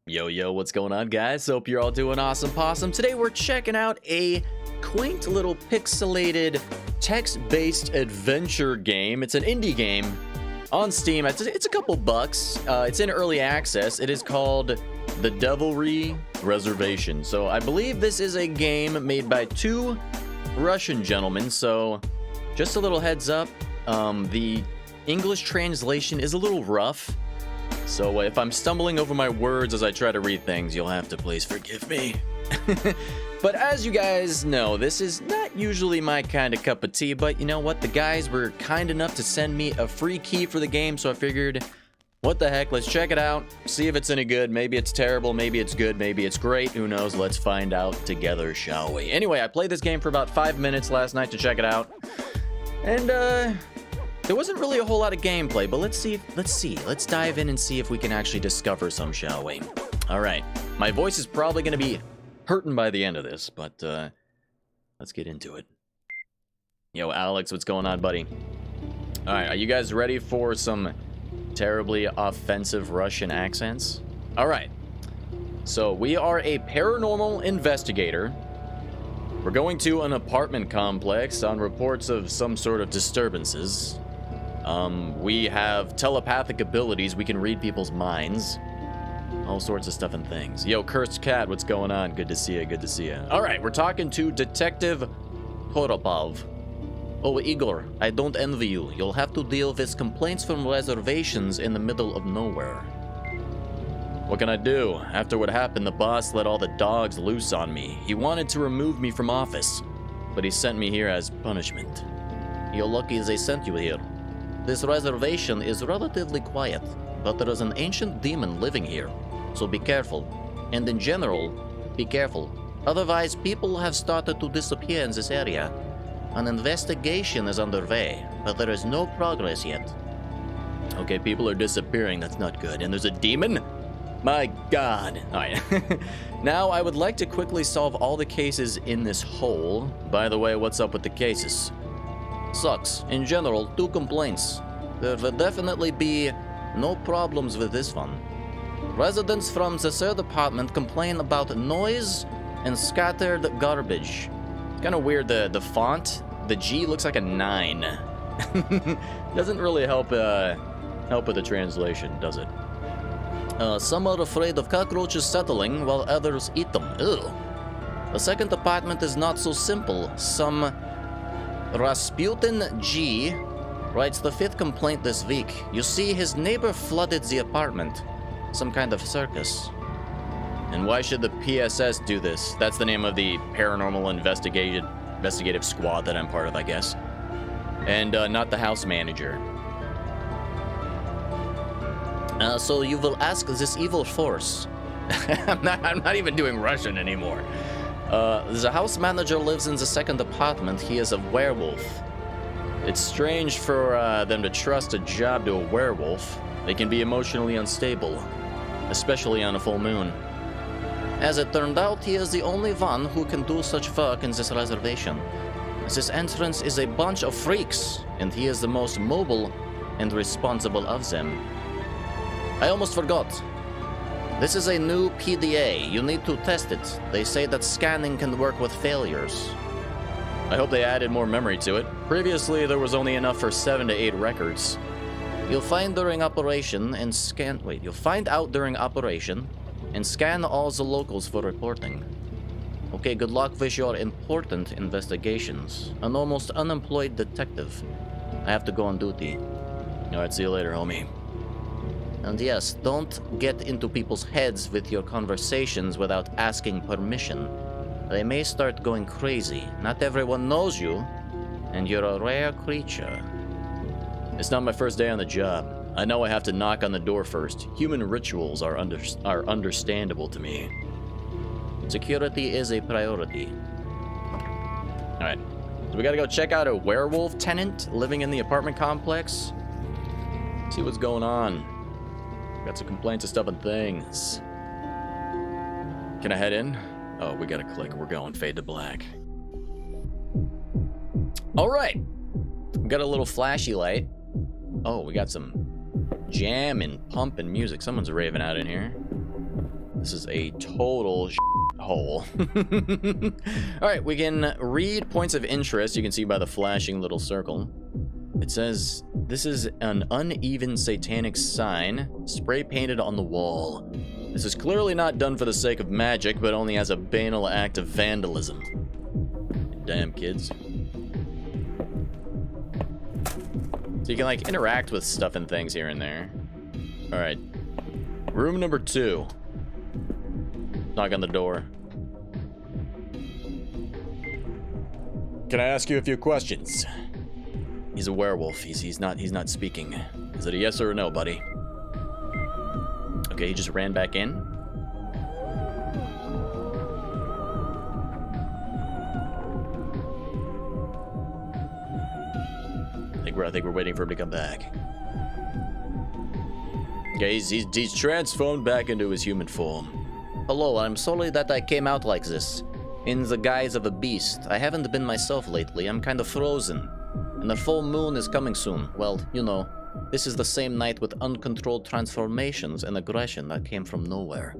Yo, what's going on, guys? Hope you're all doing awesome possum. Today we're checking out a quaint little pixelated text-based adventure game. It's an indie game on Steam. It's a couple bucks. It's in early access. It is called The Devilry Reservation. So I believe this is a game made by two Russian gentlemen. So just a little heads up, the English translation is a little rough. So if I'm stumbling over my words as I try to read things, you'll have to please forgive me. But as you guys know, this is not usually my kind of cup of tea, but you know what? The guys were kind enough to send me a free key for the game, so I figured, what the heck, let's check it out, see if it's any good. Maybe it's terrible, maybe it's good, maybe it's great, who knows? Let's find out together, shall we? Anyway, I played this game for about 5 minutes last night to check it out, and there wasn't really a whole lot of gameplay, but let's dive in and see if we can actually discover some, shall we? All right, my voice is probably going to be hurting by the end of this, but let's get into it. Yo, Alex, what's going on, buddy? All right, are you guys ready for some terribly offensive Russian accents? All right, so we are a paranormal investigator. We're going to an apartment complex on reports of some sort of disturbances. We have telepathic abilities. We can read people's minds. All sorts of stuff and things. Yo, Cursed Cat, what's going on? Good to see you, good to see you. All right, we're talking to Detective Toropov. Oh, Igor, I don't envy you. You'll have to deal with complaints from reservations in the middle of nowhere. What can I do? After what happened, the boss let all the dogs loose on me. He wanted to remove me from office, but he sent me here as punishment. You're lucky they sent you here. This reservation is relatively quiet, but there is an ancient demon living here, so be careful. And in general, be careful. Otherwise, people have started to disappear in this area. An investigation is underway, but there is no progress yet. Okay, people are disappearing, that's not good. And there's a demon? My God. All right. Now, I would like to quickly solve all the cases in this hole. By the way, what's up with the cases? Sucks. In general, 2 complaints. There will definitely be no problems with this one. Residents from the third apartment complain about noise and scattered garbage. Kind of weird, the font, the G looks like a 9. Doesn't really help with the translation, does it? Some are afraid of cockroaches settling while others eat them. Ew. The second apartment is not so simple. Some Rasputin G writes the 5th complaint this week. You see, his neighbor flooded the apartment. Some kind of circus. And why should the PSS do this? That's the name of the paranormal investigative squad that I'm part of, I guess. And not the house manager. So you will ask this evil force. I'm not even doing Russian anymore. The house manager lives in the 2nd apartment. He is a werewolf. It's strange for them to trust a job to a werewolf. They can be emotionally unstable, especially on a full moon. As it turned out, he is the only one who can do such work in this reservation. This entrance is a bunch of freaks, and he is the most mobile and responsible of them. I almost forgot. This is a new PDA. You need to test it. They say that scanning can work with failures. I hope they added more memory to it. Previously, there was only enough for 7 to 8 records. You'll find during operation and scan... Wait, you'll find out during operation and scan all the locals for reporting. Okay, good luck with your important investigations. An almost unemployed detective. I have to go on duty. Alright, see you later, homie. And yes, don't get into people's heads with your conversations without asking permission. They may start going crazy. Not everyone knows you, and you're a rare creature. It's not my first day on the job. I know I have to knock on the door first. Human rituals are understandable to me. Security is a priority. Alright, so we gotta go check out a werewolf tenant living in the apartment complex. See what's going on. Got some complaints of stuff and things. Can I head in? Oh, we gotta click. We're going fade to black. All right. We got a little flashy light. Oh, we got some jam and pump and music. Someone's raving out in here. This is a total hole. Alright, we can read points of interest. You can see by the flashing little circle. It says, this is an uneven satanic sign, spray painted on the wall. This is clearly not done for the sake of magic, but only as a banal act of vandalism. Damn kids. So you can like interact with stuff and things here and there. Alright. Room number 2. Knock on the door. Can I ask you a few questions? He's a werewolf. He's not speaking. Is it a yes or a no, buddy? Okay, he just ran back in. I think we're waiting for him to come back. Okay, he's transformed back into his human form. Hello, I'm sorry that I came out like this, in the guise of a beast. I haven't been myself lately. I'm kind of frozen. And the full moon is coming soon. Well, you know, this is the same night with uncontrolled transformations and aggression that came from nowhere.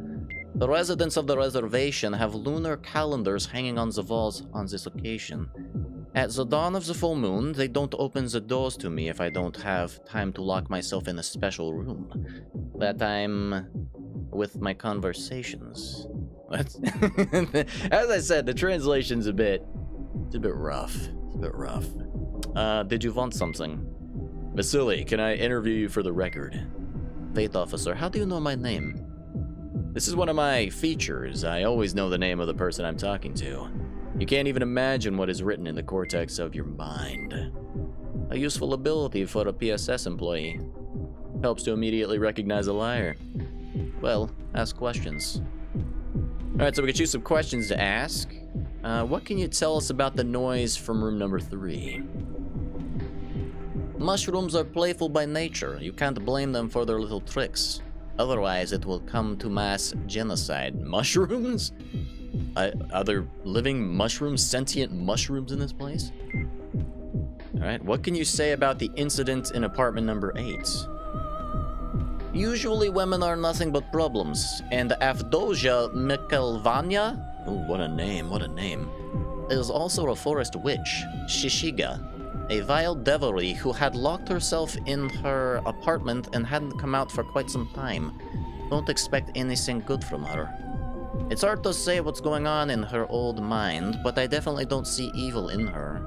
The residents of the reservation have lunar calendars hanging on the walls on this occasion. At the dawn of the full moon, they don't open the doors to me if I don't have time to lock myself in a special room. That I'm with my conversations. What? As I said, the translation's a bit rough. It's a bit rough. Did you want something? Vasily, can I interview you for the record? Faith officer, how do you know my name? This is one of my features. I always know the name of the person I'm talking to. You can't even imagine what is written in the cortex of your mind. A useful ability for a PSS employee. Helps to immediately recognize a liar. Well, ask questions. Alright, so we can choose some questions to ask. What can you tell us about the noise from room number 3? Mushrooms are playful by nature. You can't blame them for their little tricks. Otherwise, it will come to mass genocide. Mushrooms? Are there living mushrooms, sentient mushrooms in this place? Alright, what can you say about the incident in apartment number 8? Usually women are nothing but problems, and Avdosia Mikalvania, oh, what a name, is also a forest witch, Shishiga, a vile devilry who had locked herself in her apartment and hadn't come out for quite some time. Don't expect anything good from her. It's hard to say what's going on in her old mind, but I definitely don't see evil in her.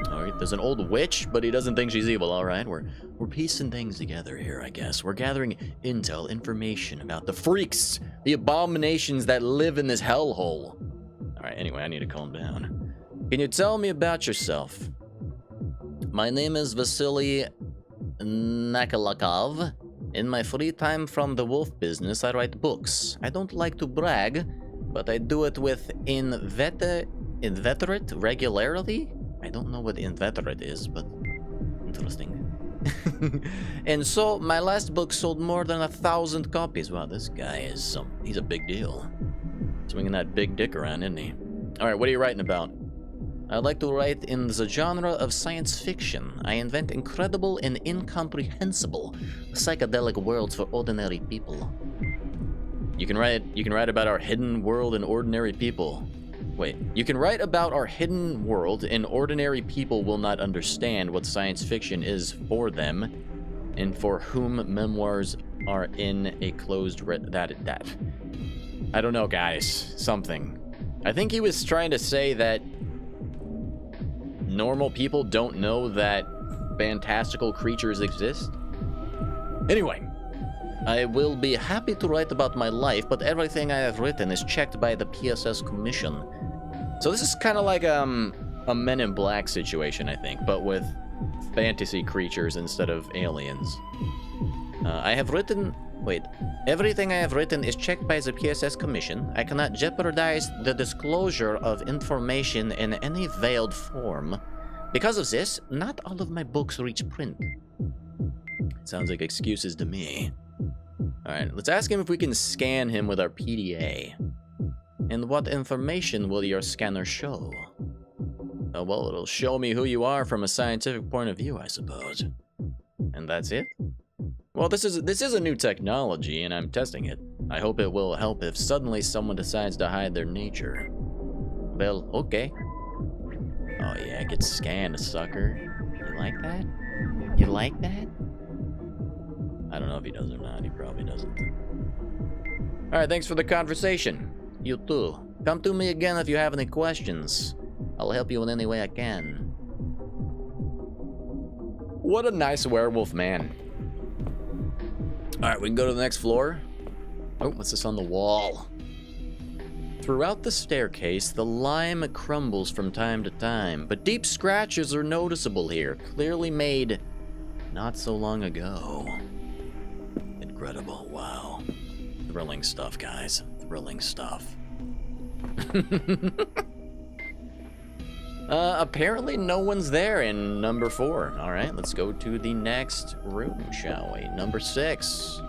Alright, there's an old witch, but he doesn't think she's evil. Alright, we're piecing things together here, I guess. We're gathering intel, information about the freaks, the abominations that live in this hellhole. Alright, anyway, I need to calm down. Can you tell me about yourself? My name is Vasily Nakalakov. In my free time from the wolf business, I write books. I don't like to brag, but I do it with inveterate regularity? I don't know what inveterate is, but interesting. And so, my last book sold more than 1,000 copies. Wow, this guy is he's a big deal. Swinging that big dick around, isn't he? Alright, what are you writing about? I like to write in the genre of science fiction. I invent incredible and incomprehensible psychedelic worlds for ordinary people. You can write about our hidden world and ordinary people. Wait, you can write about our hidden world and ordinary people will not understand what science fiction is for them and for whom memoirs are in a closed that. I don't know, guys. Something. I think he was trying to say that normal people don't know that fantastical creatures exist. Anyway, I will be happy to write about my life, but everything I have written is checked by the PSS Commission. So this is kind of like a Men in Black situation, I think, but with fantasy creatures instead of aliens. Everything I have written is checked by the PSS Commission. I cannot jeopardize the disclosure of information in any veiled form. Because of this, not all of my books reach print. Sounds like excuses to me. Alright, let's ask him if we can scan him with our PDA. And what information will your scanner show? Oh, well, it'll show me who you are from a scientific point of view, I suppose. And that's it? Well, this is a new technology, and I'm testing it. I hope it will help if suddenly someone decides to hide their nature. Well, okay. Oh yeah, get scanned, sucker. You like that? You like that? I don't know if he does or not. He probably doesn't. Alright, thanks for the conversation. You too. Come to me again if you have any questions. I'll help you in any way I can. What a nice werewolf man. Alright, we can go to the next floor. Oh, what's this on the wall? Throughout the staircase, the lime crumbles from time to time, but deep scratches are noticeable here, clearly made not so long ago. Incredible, wow. Thrilling stuff, guys. Thrilling stuff. Apparently no one's there in number 4. Alright, let's go to the next room, shall we? Number 6.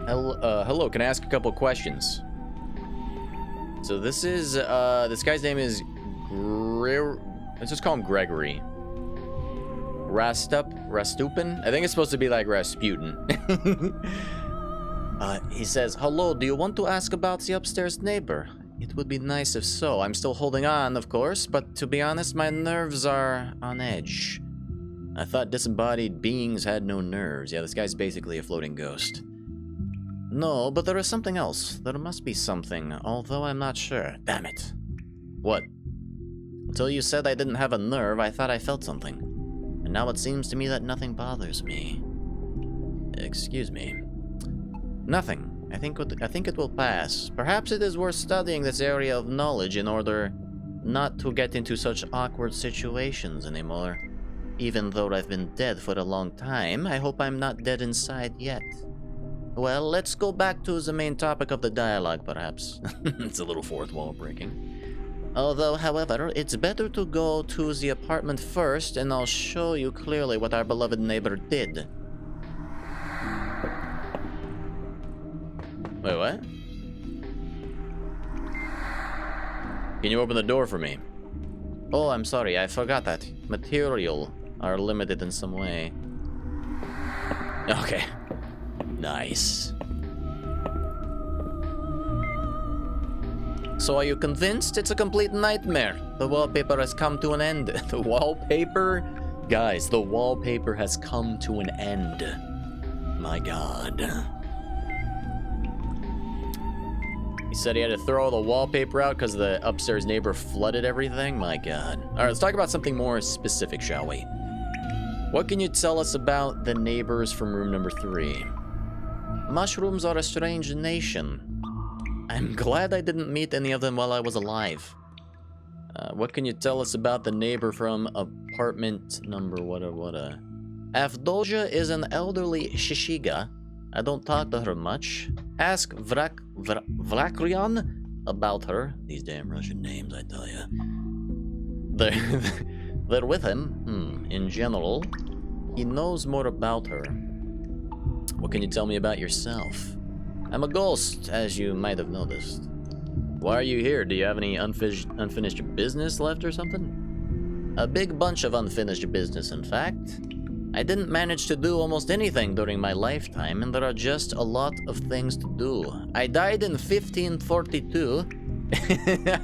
Hello, can I ask a couple questions? So this is, this guy's name is let's just call him Gregory. Rastupin? I think it's supposed to be like Rasputin. He says, hello, do you want to ask about the upstairs neighbor? It would be nice if so. I'm still holding on, of course, but to be honest, my nerves are on edge. I thought disembodied beings had no nerves. Yeah, this guy's basically a floating ghost. No, but there is something else. There must be something, although I'm not sure. Damn it. What? Until you said I didn't have a nerve, I thought I felt something. And now it seems to me that nothing bothers me. Excuse me. Nothing. I think it will pass. Perhaps it is worth studying this area of knowledge in order not to get into such awkward situations anymore. Even though I've been dead for a long time, I hope I'm not dead inside yet. Well, let's go back to the main topic of the dialogue, perhaps. It's a little fourth wall breaking. Although, however, it's better to go to the apartment first, and I'll show you clearly what our beloved neighbor did. Wait, what? Can you open the door for me? Oh, I'm sorry, I forgot that. Material are limited in some way. Okay. Nice. So are you convinced it's a complete nightmare? The wallpaper has come to an end. The wallpaper? Guys, the wallpaper has come to an end. My god. He said he had to throw the wallpaper out because the upstairs neighbor flooded everything? My god. Alright, let's talk about something more specific, shall we? What can you tell us about the neighbors from room number 3? Mushrooms are a strange nation. I'm glad I didn't meet any of them while I was alive. What can you tell us about the neighbor from apartment number Avdoja is an elderly Shishiga. I don't talk to her much. Ask Vlakryan about her. These damn Russian names, I tell ya. They're with him. In general, he knows more about her. What can you tell me about yourself? I'm a ghost, as you might have noticed. Why are you here? Do you have any unfinished business left or something? A big bunch of unfinished business, in fact. I didn't manage to do almost anything during my lifetime, and there are just a lot of things to do. I died in 1542.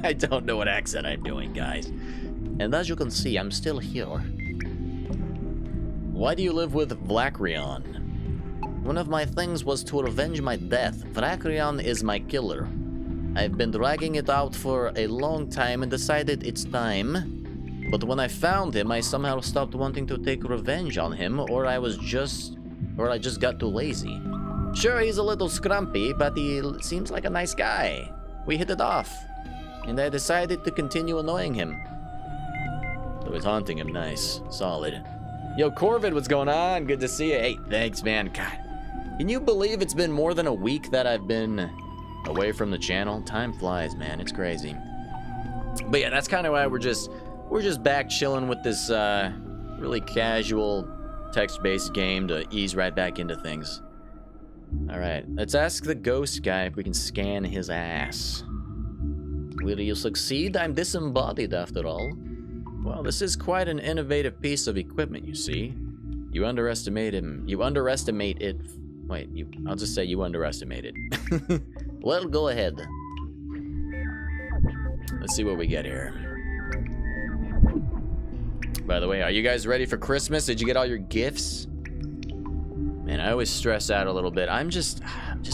I don't know what accent I'm doing, guys. And as you can see, I'm still here. Why do you live with Vlakryan? One of my things was to revenge my death. Vlakryan is my killer. I've been dragging it out for a long time and decided it's time. But when I found him, I somehow stopped wanting to take revenge on him, or I just got too lazy. Sure, he's a little scrumpy, but he seems like a nice guy. We hit it off, and I decided to continue annoying him. So he's haunting him, nice, solid. Yo, Corvid, what's going on? Good to see you. Hey, thanks, man. God, can you believe it's been more than a week that I've been away from the channel? Time flies, man. It's crazy. But yeah, that's kind of why we're just back chilling with this really casual text-based game to ease right back into things. All right, let's ask the ghost guy if we can scan his ass. Will you succeed? I'm disembodied after all. Well, this is quite an innovative piece of equipment, you see. You underestimate him. You underestimate it. Wait, I'll just say you underestimate it. Well, go ahead. Let's see what we get here. By the way, are you guys ready for Christmas? Did you get all your gifts? Man, I always stress out a little bit. I'm just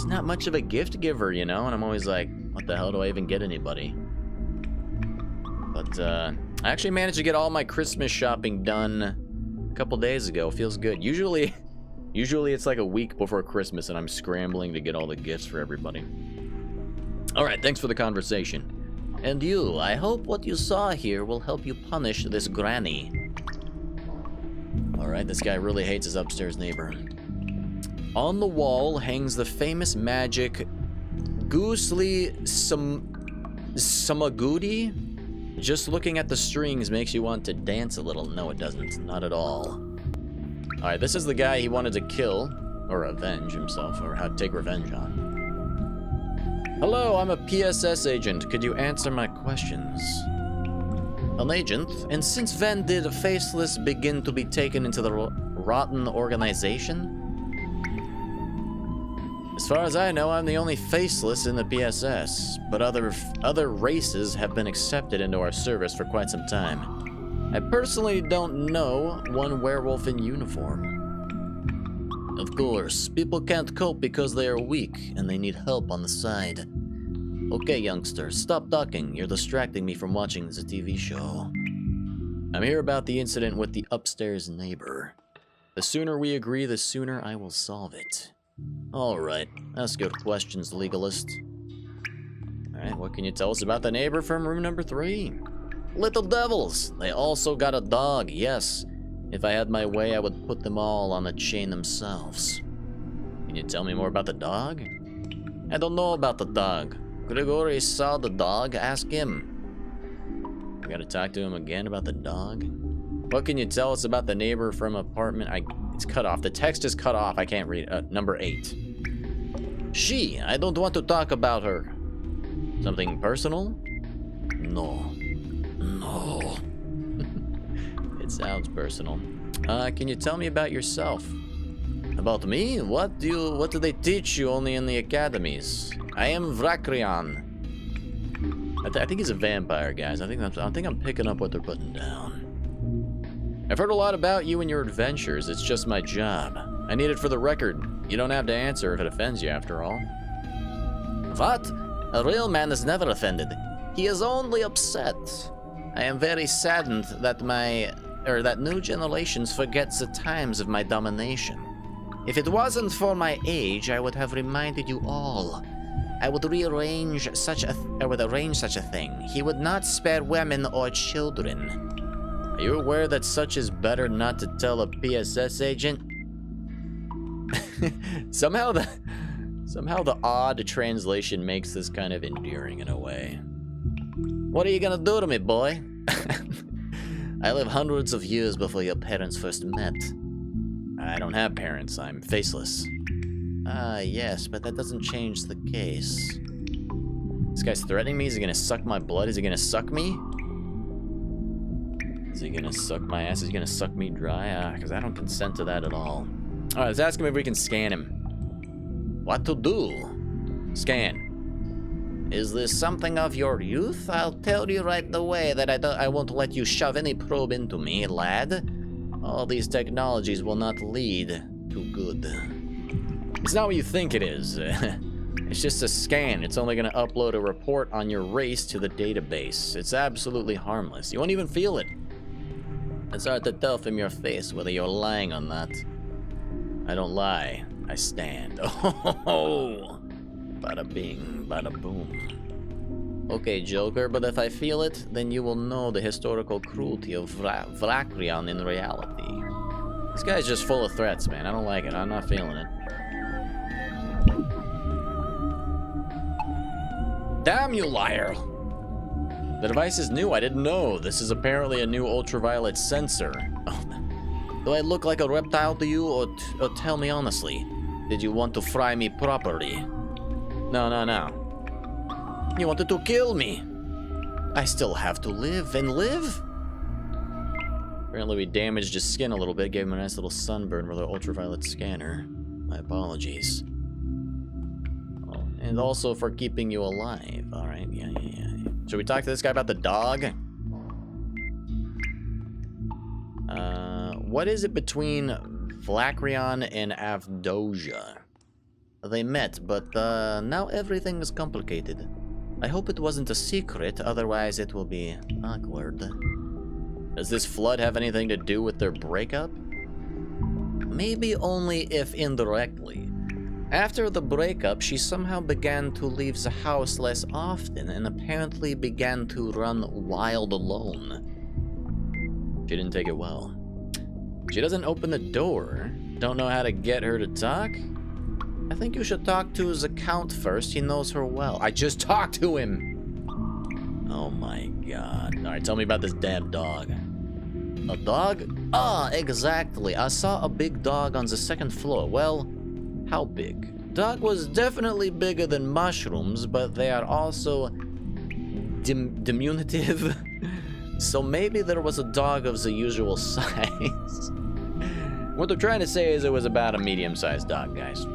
not much of a gift giver, you know? And I'm always like, what the hell do I even get anybody? But, I actually managed to get all my Christmas shopping done a couple days ago. Feels good. Usually it's like a week before Christmas and I'm scrambling to get all the gifts for everybody. Alright, thanks for the conversation. And you, I hope what you saw here will help you punish this granny. Alright, this guy really hates his upstairs neighbor. On the wall hangs the famous magic Goosely Samagudi. Just looking at the strings makes you want to dance a little. No, it doesn't. Not at all. Alright, this is the guy he wanted to kill, or avenge himself, or take revenge on. Hello, I'm a PSS agent. Could you answer my questions? An agent? And since when did Faceless begin to be taken into the rotten organization? As far as I know, I'm the only Faceless in the PSS, but other races have been accepted into our service for quite some time. I personally don't know one werewolf in uniform. Of course, people can't cope because they are weak and they need help on the side. Okay, youngster, stop talking. You're distracting me from watching the TV show. I'm here about the incident with the upstairs neighbor. The sooner we agree, the sooner I will solve it. Alright, ask your questions, legalist. Alright, what can you tell us about the neighbor from room number 3? Little devils! They also got a dog, yes. If I had my way, I would put them all on a chain themselves. Can you tell me more about the dog? I don't know about the dog. Gregory saw the dog, ask him. I gotta talk to him again about the dog? What can you tell us about the neighbor from apartment? It's cut off. The text is cut off. I can't read it. Number 8. I don't want to talk about her. Something personal? No. It sounds personal. Can you tell me about yourself? About me? What do they teach you only in the academies? I am Vrakrian. I think he's a vampire, guys. I think I'm picking up what they're putting down. I've heard a lot about you and your adventures. It's just my job. I need it for the record. You don't have to answer if it offends you, after all. What? A real man is never offended. He is only upset. I am very saddened that that new generations forgets the times of my domination. If it wasn't for my age, I would have reminded you all. I would arrange such a thing. He would not spare women or children. Are you aware that such is better not to tell a PSS agent? Somehow the odd translation makes this kind of endearing in a way. What are you gonna do to me, boy? I live hundreds of years before your parents first met. I don't have parents, I'm faceless. Yes, but that doesn't change the case. This guy's threatening me? Is he gonna suck my blood? Is he gonna suck me? Is he gonna suck my ass? Is he gonna suck me dry? Because I don't consent to that at all. Alright, let's ask him if we can scan him. What to do? Scan. Is this something of your youth? I'll tell you right away that I won't let you shove any probe into me, lad. All these technologies will not lead to good. It's not what you think it is. It's just a scan. It's only gonna upload a report on your race to the database. It's absolutely harmless. You won't even feel it. It's hard to tell from your face whether you're lying or not. I don't lie. I stand. Oh, bada bing, bada boom. Okay, Joker, but if I feel it, then you will know the historical cruelty of Vrakrian in reality. This guy's just full of threats, man. I don't like it. I'm not feeling it. Damn you, liar! The device is new. I didn't know. This is apparently a new ultraviolet sensor. Oh. Do I look like a reptile to you, or tell me honestly? Did you want to fry me properly? No. You wanted to kill me. I still have to live and live? Apparently we damaged his skin a little bit, gave him a nice little sunburn with our ultraviolet scanner. My apologies. Oh, and also for keeping you alive. Alright, yeah. Should we talk to this guy about the dog? What is it between Vlacreon and Avdosia? They met, but now everything is complicated. I hope it wasn't a secret, otherwise it will be awkward. Does this flood have anything to do with their breakup? Maybe only if indirectly. After the breakup, she somehow began to leave the house less often and apparently began to run wild alone. She didn't take it well. She doesn't open the door. Don't know how to get her to talk? I think you should talk to the Count first. He knows her well. I just talked to him! Oh my god. Alright, tell me about this damn dog. A dog? Ah, exactly. I saw a big dog on the second floor. Well, how big? Dog was definitely bigger than mushrooms, but they are also diminutive. So maybe there was a dog of the usual size. What they're trying to say is it was about a medium-sized dog, guys.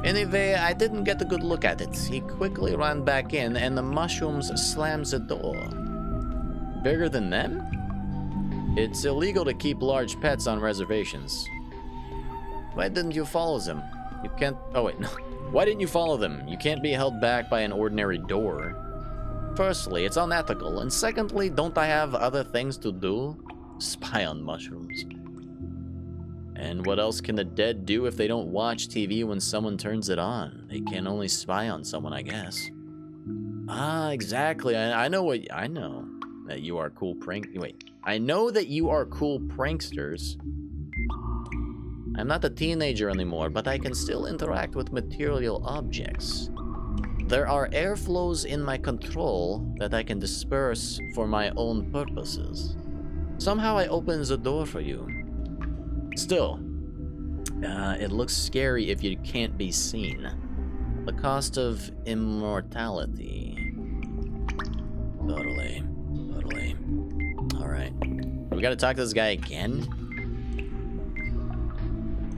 Anyway, I didn't get a good look at it. He quickly ran back in, and the mushrooms slammed the door. Bigger than them? It's illegal to keep large pets on reservations. Why didn't you follow them? You can't... Oh, wait, no. Why didn't you follow them? You can't be held back by an ordinary door. Firstly, it's unethical, and secondly, don't I have other things to do? Spy on mushrooms. And what else can the dead do if they don't watch TV when someone turns it on? They can only spy on someone, I guess. Ah, exactly. I know that you are cool I know that you are cool pranksters. I'm not a teenager anymore, but I can still interact with material objects. There are airflows in my control that I can disperse for my own purposes. Somehow I opened the door for you. Still, it looks scary if you can't be seen. The cost of immortality. Totally. Alright. We gotta talk to this guy again?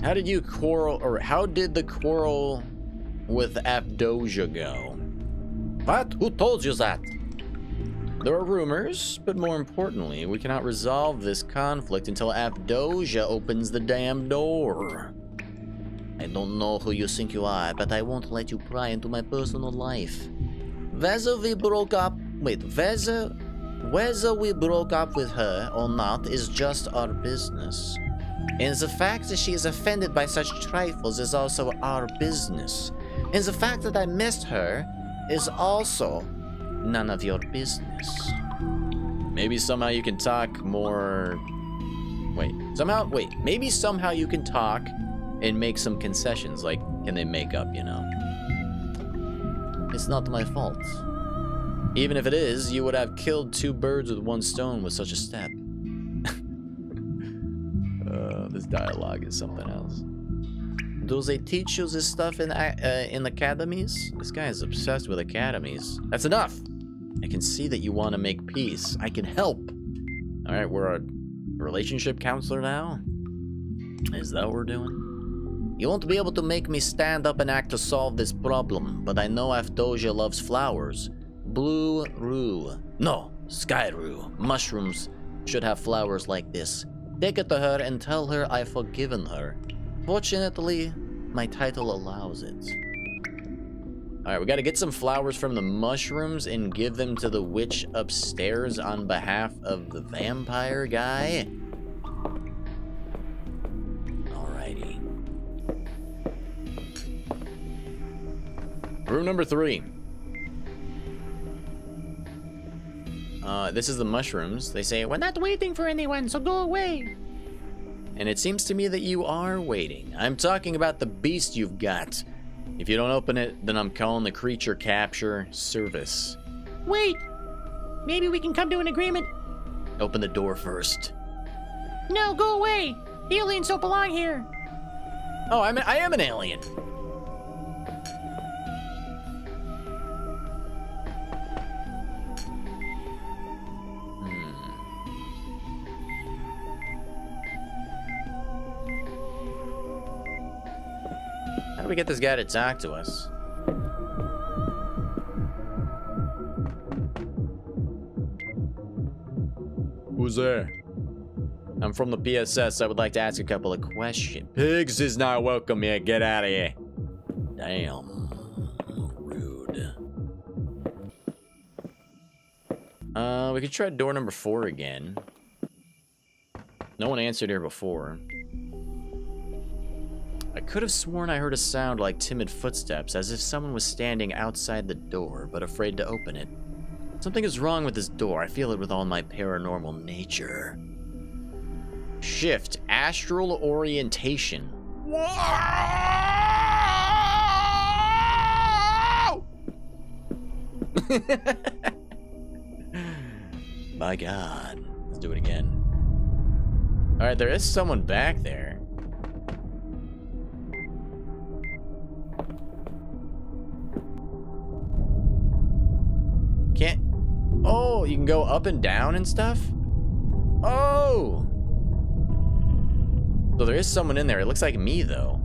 How did you quarrel, or how did the quarrel with Avdosia go? What? Who told you that? There are rumors, but more importantly, we cannot resolve this conflict until Avdosia opens the damn door. I don't know who you think you are, but I won't let you pry into my personal life. Whether we broke up with her or not is just our business. And the fact that she is offended by such trifles is also our business. And the fact that I missed her is also none of your business. Maybe somehow you can talk more... Maybe somehow you can talk and make some concessions, like, can they make up, you know? It's not my fault. Even if it is, you would have killed two birds with one stone with such a step. This dialogue is something else. Do they teach you this stuff in academies? This guy is obsessed with academies. That's enough! I can see that you want to make peace. I can help! Alright, we're a relationship counselor now? Is that what we're doing? You won't be able to make me stand up and act to solve this problem, but I know Avdosia loves flowers. Blue rue. No, sky rue. Mushrooms should have flowers like this. Take it to her and tell her I've forgiven her. Fortunately, my title allows it. Alright, we gotta get some flowers from the mushrooms and give them to the witch upstairs on behalf of the vampire guy. Alrighty. Room number 3. This is the mushrooms. They say, we're not waiting for anyone, so go away. And it seems to me that you are waiting. I'm talking about the beast you've got. If you don't open it, then I'm calling the creature capture service. Wait! Maybe we can come to an agreement. Open the door first. No, go away! Aliens don't belong here. Oh, I am an alien. we get this guy to talk to us? Who's there? I'm from the PSS. I would like to ask a couple of questions. Pigs is not welcome here. Get out of here. Damn. Rude. We could try door number 4 again. No one answered here before. I could have sworn I heard a sound like timid footsteps, as if someone was standing outside the door, but afraid to open it. Something is wrong with this door. I feel it with all my paranormal nature. Shift. Astral orientation. Whoa! My God. Let's do it again. Alright, there is someone back there. Can't... Oh, you can go up and down and stuff? Oh! So there is someone in there. It looks like me, though.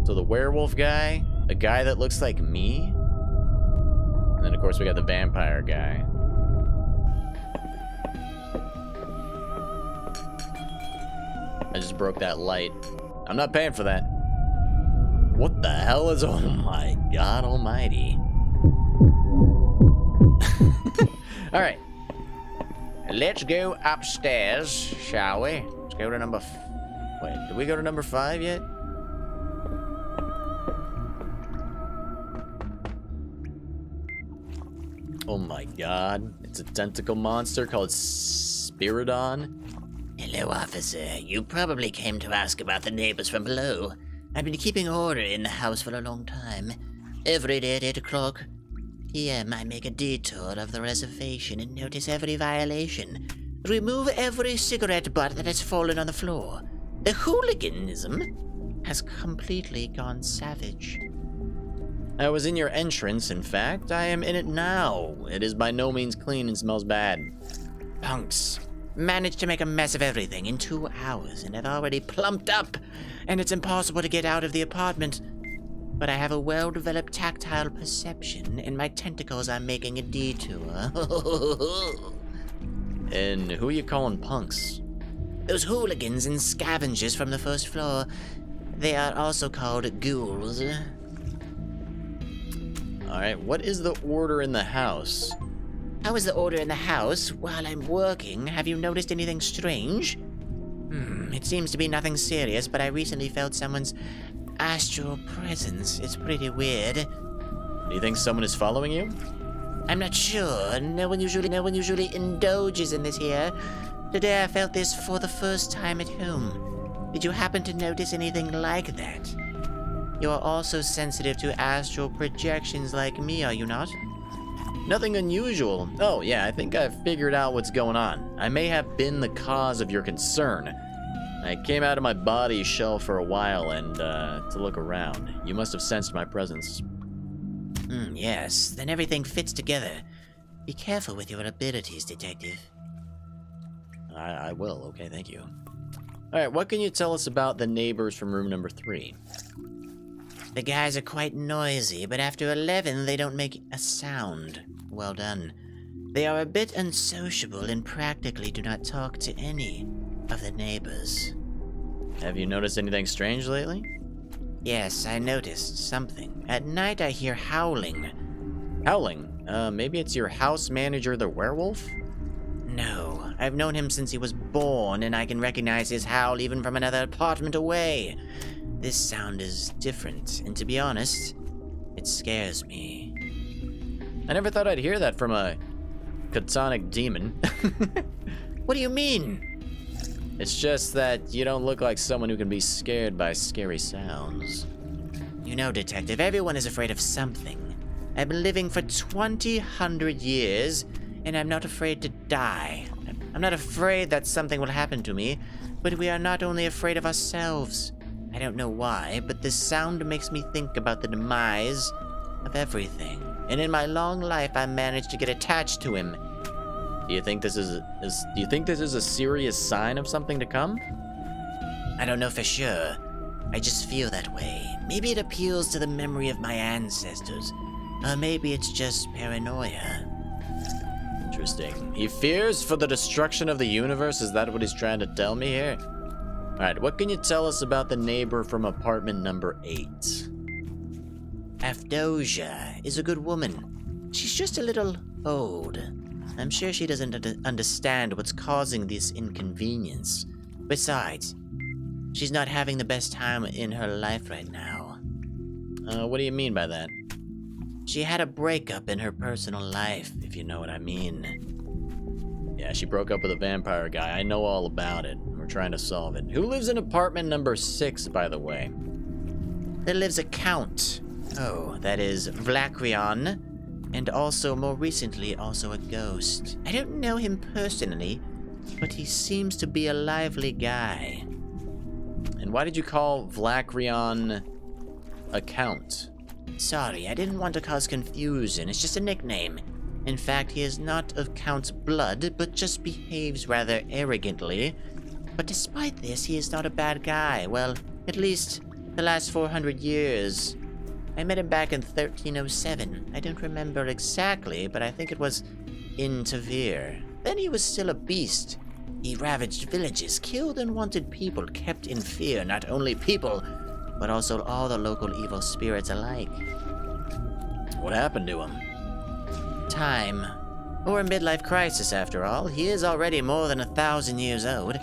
So the werewolf guy, a guy that looks like me, and then, of course, we got the vampire guy. I just broke that light. I'm not paying for that. What the hell is... Oh my God almighty. Alright. Let's go upstairs, shall we? Let's go to number... Wait, did we go to number 5 yet? Oh my God. It's a tentacle monster called Spiridon. Hello, officer. You probably came to ask about the neighbors from below. I've been keeping order in the house for a long time. Every day at 8 o'clock p.m. I make a detour of the reservation and notice every violation. Remove every cigarette butt that has fallen on the floor. The hooliganism has completely gone savage. I was in your entrance, in fact. I am in it now. It is by no means clean and smells bad. Punks. Managed to make a mess of everything in 2 hours and have already plumped up, and it's impossible to get out of the apartment. But I have a well-developed tactile perception, and my tentacles are making a detour. And who are you calling punks? Those hooligans and scavengers from the first floor. They are also called ghouls. Alright, what is the order in the house? How is the order in the house? While I'm working, have you noticed anything strange? It seems to be nothing serious, but I recently felt someone's astral presence. It's pretty weird. Do you think someone is following you? I'm not sure. No one usually indulges in this here. Today I felt this for the first time at home. Did you happen to notice anything like that? You're also sensitive to astral projections like me, are you not? Nothing unusual. Oh, yeah, I think I've figured out what's going on. I may have been the cause of your concern. I came out of my body shell for a while and, to look around. You must have sensed my presence. Yes, then everything fits together. Be careful with your abilities, detective. I will, okay, thank you. Alright, what can you tell us about the neighbors from room number 3? The guys are quite noisy, but after 11 they don't make a sound. Well done. They are a bit unsociable and practically do not talk to any of the neighbors. Have you noticed anything strange lately? Yes, I noticed something. At night I hear howling. Howling? Maybe it's your house manager, the werewolf? No, I've known him since he was born, and I can recognize his howl even from another apartment away. This sound is different, and to be honest, it scares me. I never thought I'd hear that from a chthonic demon. What do you mean? It's just that you don't look like someone who can be scared by scary sounds. You know, Detective, everyone is afraid of something. I've been living for 200 years, and I'm not afraid to die. I'm not afraid that something will happen to me, but we are not only afraid of ourselves. I don't know why, but this sound makes me think about the demise of everything. And in my long life, I managed to get attached to him. Do you think this is a serious sign of something to come? I don't know for sure, I just feel that way. Maybe it appeals to the memory of my ancestors. Or maybe it's just paranoia. Interesting. He fears for the destruction of the universe? Is that what he's trying to tell me here? Alright, what can you tell us about the neighbor from apartment number 8? Avdosia is a good woman. She's just a little old. I'm sure she doesn't understand what's causing this inconvenience. Besides, she's not having the best time in her life right now. What do you mean by that? She had a breakup in her personal life, if you know what I mean. Yeah, she broke up with a vampire guy. I know all about it. We're trying to solve it. Who lives in apartment number 6, by the way? There lives a count. Oh, that is Vlacrion. And also, more recently, also a ghost. I don't know him personally, but he seems to be a lively guy. And why did you call Vlacrion a count? Sorry, I didn't want to cause confusion. It's just a nickname. In fact, he is not of Count's blood, but just behaves rather arrogantly. But despite this, he is not a bad guy. Well, at least the last 400 years. I met him back in 1307. I don't remember exactly, but I think it was in Tavir. Then he was still a beast. He ravaged villages, killed unwanted people, kept in fear not only people, but also all the local evil spirits alike. What happened to him? Time. Or a midlife crisis, after all. He is already more than 1,000 years old,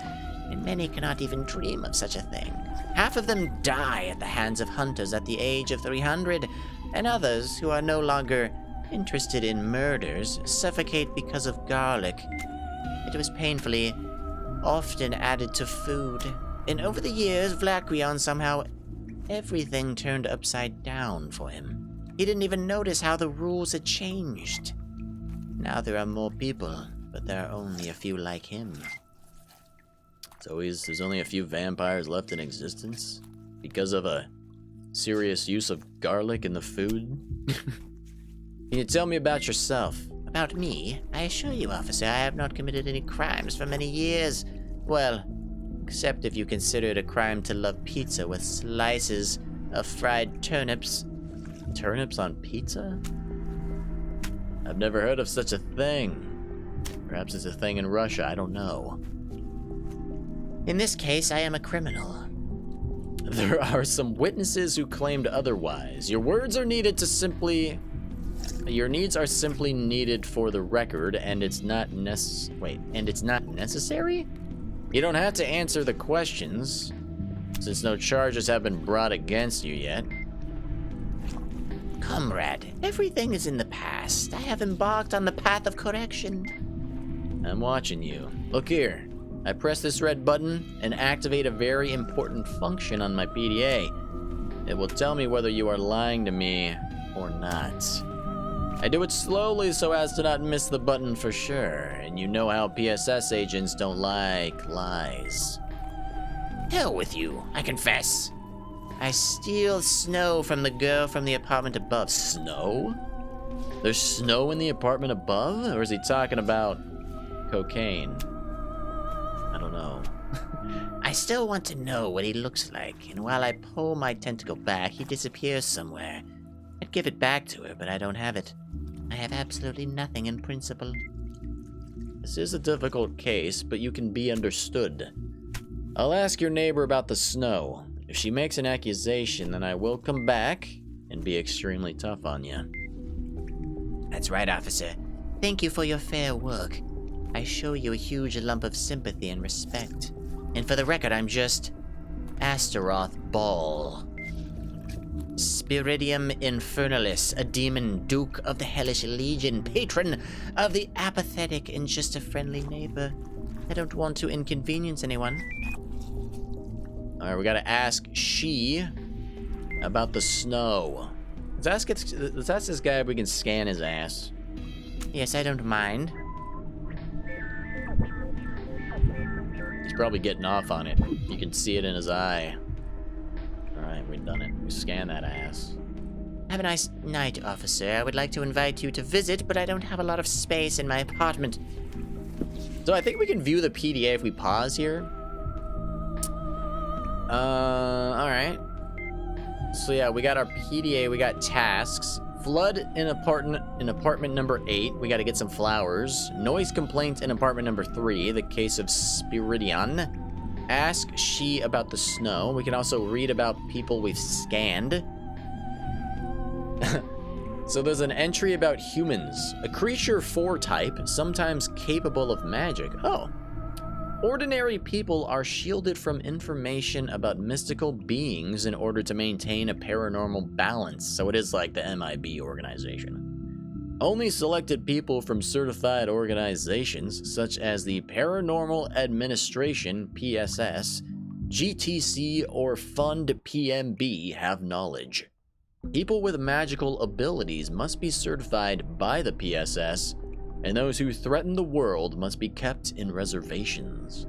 and many cannot even dream of such a thing. Half of them die at the hands of hunters at the age of 300, and others, who are no longer interested in murders, suffocate because of garlic. It was painfully often added to food. And over the years, Vlacrion somehow everything turned upside down for him. He didn't even notice how the rules had changed. Now there are more people, but there are only a few like him. So there's only a few vampires left in existence? Because of a serious use of garlic in the food? Can you tell me about yourself? About me? I assure you, officer, I have not committed any crimes for many years. Well, except if you consider it a crime to love pizza with slices of fried turnips. Turnips on pizza? I've never heard of such a thing. Perhaps it's a thing in Russia, I don't know. In this case, I am a criminal. There are some witnesses who claimed otherwise. Your needs are simply needed for the record, and it's not necessary? You don't have to answer the questions, since no charges have been brought against you yet. Comrade, everything is in the past. I have embarked on the path of correction. I'm watching you. Look here. I press this red button and activate a very important function on my PDA. It will tell me whether you are lying to me or not. I do it slowly so as to not miss the button for sure, and you know how PSS agents don't like lies. Hell with you, I confess. I steal snow from the girl from the apartment above. Snow? There's snow in the apartment above? Or is he talking about cocaine? I don't know. I still want to know what he looks like, and while I pull my tentacle back, he disappears somewhere. I'd give it back to her, but I don't have it. I have absolutely nothing in principle. This is a difficult case, but you can be understood. I'll ask your neighbor about the snow. If she makes an accusation, then I will come back and be extremely tough on you. That's right, officer. Thank you for your fair work. I show you a huge lump of sympathy and respect. And for the record, I'm just Astaroth Ball. Spiridium Infernalis, a demon duke of the Hellish Legion, patron of the apathetic, and just a friendly neighbor. I don't want to inconvenience anyone. Alright, we gotta ask she about the snow. Let's ask this guy if we can scan his ass. Yes, I don't mind. He's probably getting off on it. You can see it in his eye. Alright, we've done it. We scanned that ass. Have a nice night, officer. I would like to invite you to visit, but I don't have a lot of space in my apartment. So I think we can view the PDA if we pause here. Alright. So yeah, we got our PDA, we got tasks. Flood in apartment number 8. We gotta get some flowers. Noise complaint in apartment number 3. The case of Spiridion. Ask she about the snow. We can also read about people we've scanned. So there's an entry about humans. A creature 4 type, sometimes capable of magic. Oh. Ordinary people are shielded from information about mystical beings in order to maintain a paranormal balance. So it is like the MIB organization. Only selected people from certified organizations, such as the Paranormal Administration, PSS, GTC, or Fund PMB, have knowledge. People with magical abilities must be certified by the PSS, and those who threaten the world must be kept in reservations.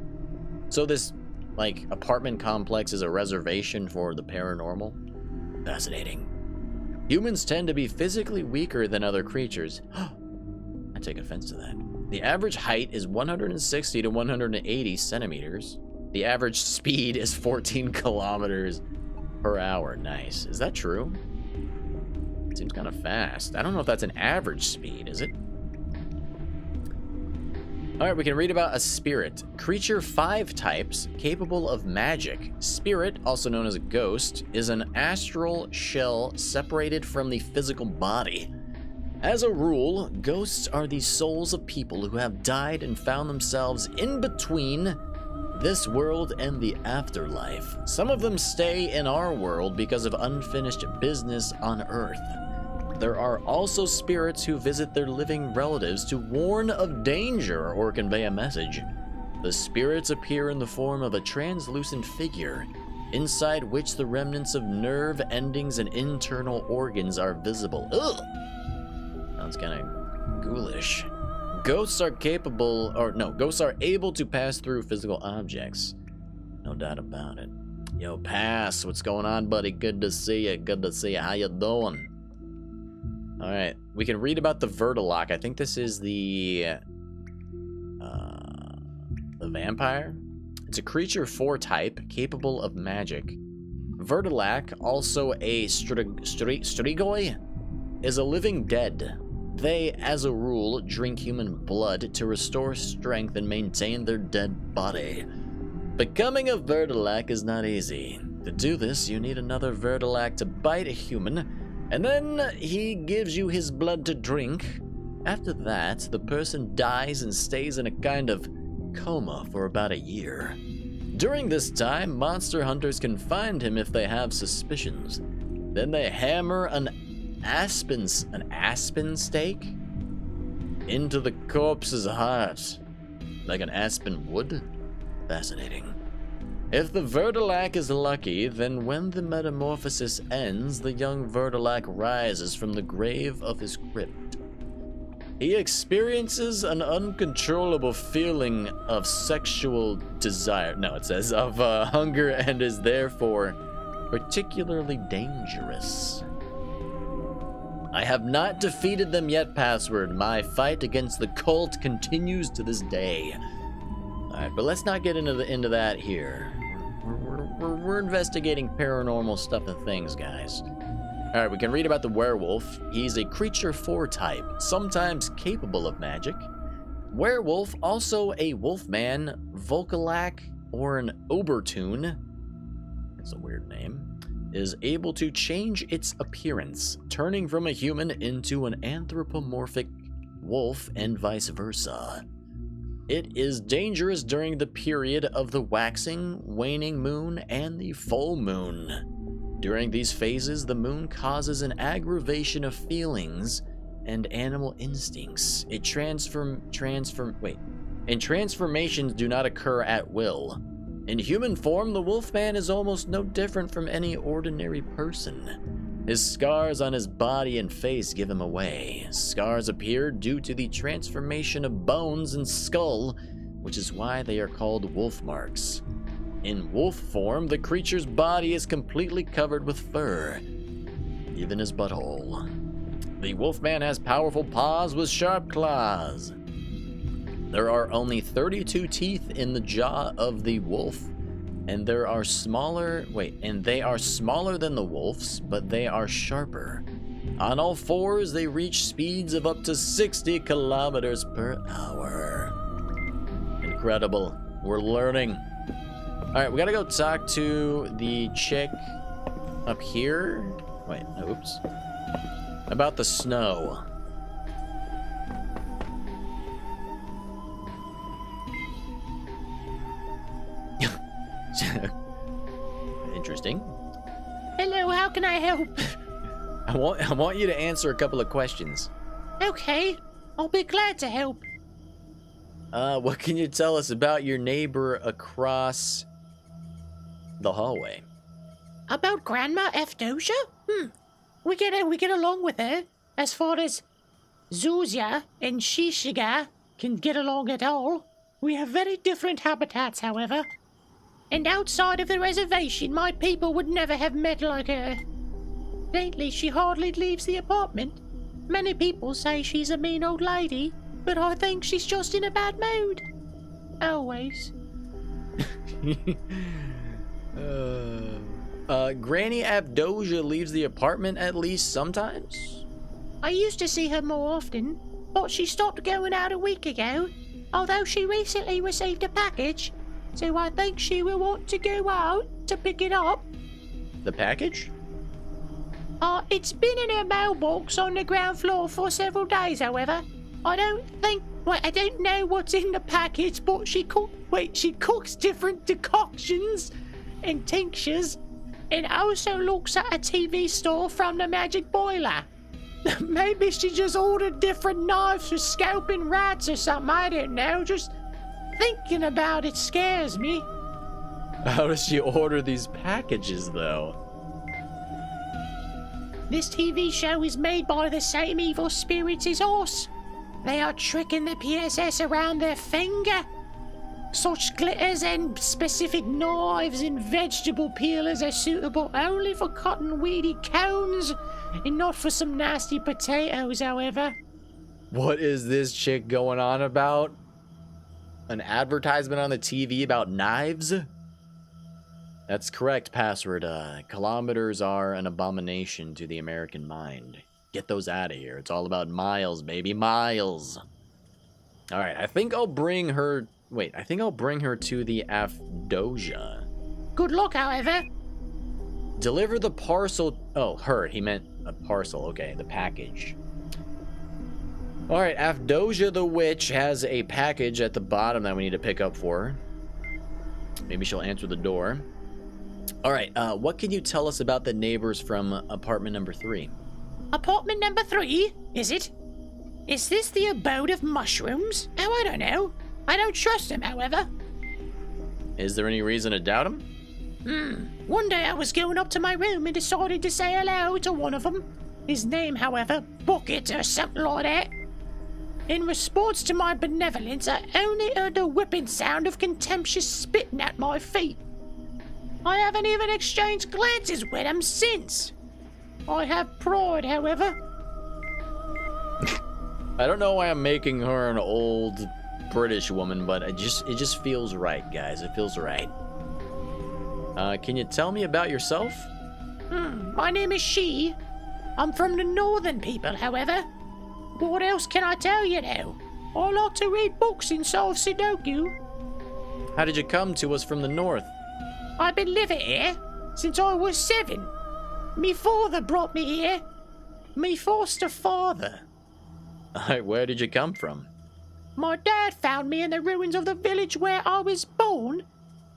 So this, like, apartment complex is a reservation for the paranormal? Fascinating. Humans tend to be physically weaker than other creatures. I take offense to that. The average height is 160 to 180 centimeters. The average speed is 14 kilometers per hour. Nice. Is that true? It seems kind of fast. I don't know if that's an average speed, is it? Alright, we can read about a spirit. Creature 5 types, capable of magic. Spirit, also known as a ghost, is an astral shell separated from the physical body. As a rule, ghosts are the souls of people who have died and found themselves in between this world and the afterlife. Some of them stay in our world because of unfinished business on Earth. There are also spirits who visit their living relatives to warn of danger or convey a message. The spirits appear in the form of a translucent figure, inside which the remnants of nerve endings and internal organs are visible. Ugh! Sounds kind of ghoulish. Ghosts are ghosts are able to pass through physical objects. No doubt about it. Yo, Pass, what's going on, buddy? Good to see you. Good to see you. How you doing? Alright, we can read about the Vertilock. I think this is the vampire. It's a creature 4 type, capable of magic. Vertilac, also a Strigoi, is a living dead. They, as a rule, drink human blood to restore strength and maintain their dead body. Becoming a Vertilac is not easy. To do this, you need another Vertilac to bite a human, and then he gives you his blood to drink. After that, the person dies and stays in a kind of coma for about a year. During this time, monster hunters can find him if they have suspicions. Then they hammer an aspen stake into the corpse's heart, like an aspen would. Fascinating. If the Vertilac is lucky, then when the metamorphosis ends, the young Vertilac rises from the grave of his crypt. He experiences an uncontrollable feeling of sexual desire. No, it says of hunger, and is therefore particularly dangerous. I have not defeated them yet, password. My fight against the cult continues to this day. Alright, but let's not get into that here. We're investigating paranormal stuff and things, guys. Alright, we can read about the werewolf. He's a creature 4 type, sometimes capable of magic. Werewolf, also a wolfman, Volkalac, or an Obertoon, that's a weird name, is able to change its appearance, turning from a human into an anthropomorphic wolf and vice versa. It is dangerous during the period of the waxing, waning moon, and the full moon. During these phases, the moon causes an aggravation of feelings and animal instincts. Transformations do not occur at will. In human form, the wolfman is almost no different from any ordinary person. His scars on his body and face give him away. Scars appear due to the transformation of bones and skull, which is why they are called wolf marks. In wolf form, the creature's body is completely covered with fur, even his butthole. The wolfman has powerful paws with sharp claws. There are only 32 teeth in the jaw of the wolf, and there are smaller, and they are smaller than the wolves, but they are sharper. On all fours, they reach speeds of up to 60 kilometers per hour. Incredible. We're learning. All right, we gotta go talk to the chick up here. Wait, oops. About the snow. Interesting. Hello, how can I help? I want you to answer a couple of questions. Okay, I'll be glad to help. What can you tell us about your neighbor across the hallway? About Grandma Efdosia? We get along with her. As far as Zuzia and Shishiga can get along at all. We have very different habitats, however. And outside of the reservation, my people would never have met like her. Lately, she hardly leaves the apartment. Many people say she's a mean old lady, but I think she's just in a bad mood. Always. Granny Abdosia leaves the apartment at least sometimes? I used to see her more often, but she stopped going out a week ago, although she recently received a package, so I think she will want to go out to pick it up. The package? It's been in her mailbox on the ground floor for several days, however. I don't know what's in the package, but she cooks different decoctions and tinctures, and also looks at a TV store from the magic boiler. Maybe she just ordered different knives for scalping rats or something, I don't know. Just thinking about it scares me. How does she order these packages, though? This TV show is made by the same evil spirits as us. They are tricking the PSS around their finger. Such glitters and specific knives and vegetable peelers are suitable only for cotton weedy cones and not for some nasty potatoes, however. What is this chick going on about? An advertisement on the TV about knives? That's correct, password. Kilometers are an abomination to the American mind. Get those out of here. It's all about miles, baby, miles. All right, I think I'll bring her... Wait, I think I'll bring her to the Afdosia. Good luck, however. Deliver the parcel... Oh, her. He meant a parcel. Okay, the package. All right, Afdosia the witch has a package at the bottom that we need to pick up for her. Maybe she'll answer the door. All right, what can you tell us about the neighbors from apartment number 3? Apartment number 3, is it? Is this the abode of mushrooms? Oh, I don't know. I don't trust them, however. Is there any reason to doubt him? One day I was going up to my room and decided to say hello to one of them. His name, however, Bucket or something like that. In response to my benevolence, I only heard the whipping sound of contemptuous spitting at my feet. I haven't even exchanged glances with him since. I have pride, however. I don't know why I'm making her an old British woman, but it just feels right, guys. It feels right. Can you tell me about yourself? My name is She. I'm from the northern people, however. What else can I tell you now? I like to read books and solve Sudoku. How did you come to us from the north? I've been living here since I was 7. Me father brought me here. Me foster father. Alright, where did you come from? My dad found me in the ruins of the village where I was born,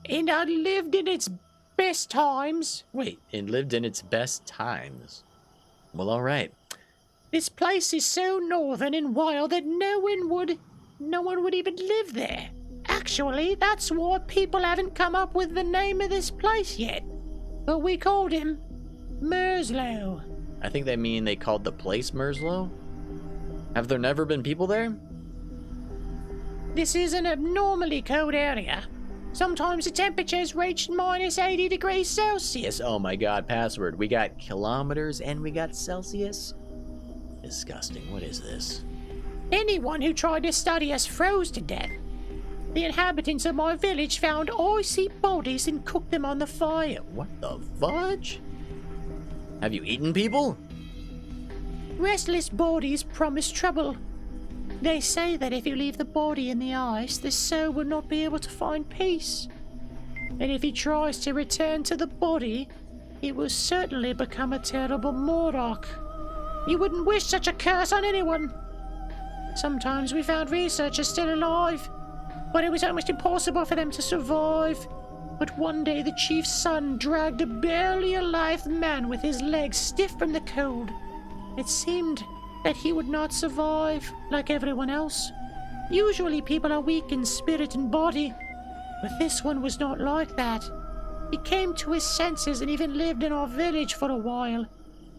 and I lived in its best times. Wait, it lived in its best times. Well, alright. This place is so northern and wild that no one would even live there. Actually, that's why people haven't come up with the name of this place yet. But we called him Merslow. I think they mean they called the place Merslow? Have there never been people there? This is an abnormally cold area. Sometimes the temperatures reach minus 80 degrees Celsius. Oh my god, password. We got kilometers and we got Celsius? Disgusting. What is this? Anyone who tried to study us froze to death. The inhabitants of my village found icy bodies and cooked them on the fire. What the fudge? Have you eaten people? Restless bodies promise trouble. They say that if you leave the body in the ice, the soul will not be able to find peace. And if he tries to return to the body, it will certainly become a terrible Morlock. You wouldn't wish such a curse on anyone. Sometimes we found researchers still alive, but it was almost impossible for them to survive. But one day the chief's son dragged a barely alive man with his legs stiff from the cold. It seemed that he would not survive like everyone else. Usually people are weak in spirit and body, but this one was not like that. He came to his senses and even lived in our village for a while,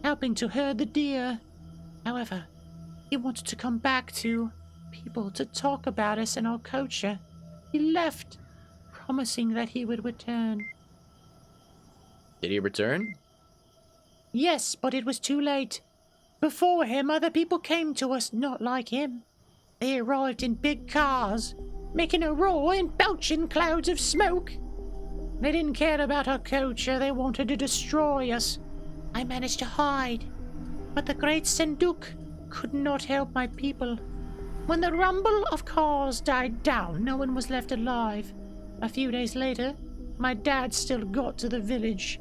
helping to herd the deer. However, he wanted to come back to people to talk about us and our culture. He left, promising that he would return. Did he return? Yes, but it was too late. Before him, other people came to us not like him. They arrived in big cars, making a roar and belching clouds of smoke. They didn't care about our culture, they wanted to destroy us. I managed to hide, but the great Senduk could not help my people. When the rumble of cars died down, no one was left alive. A few days later, my dad still got to the village.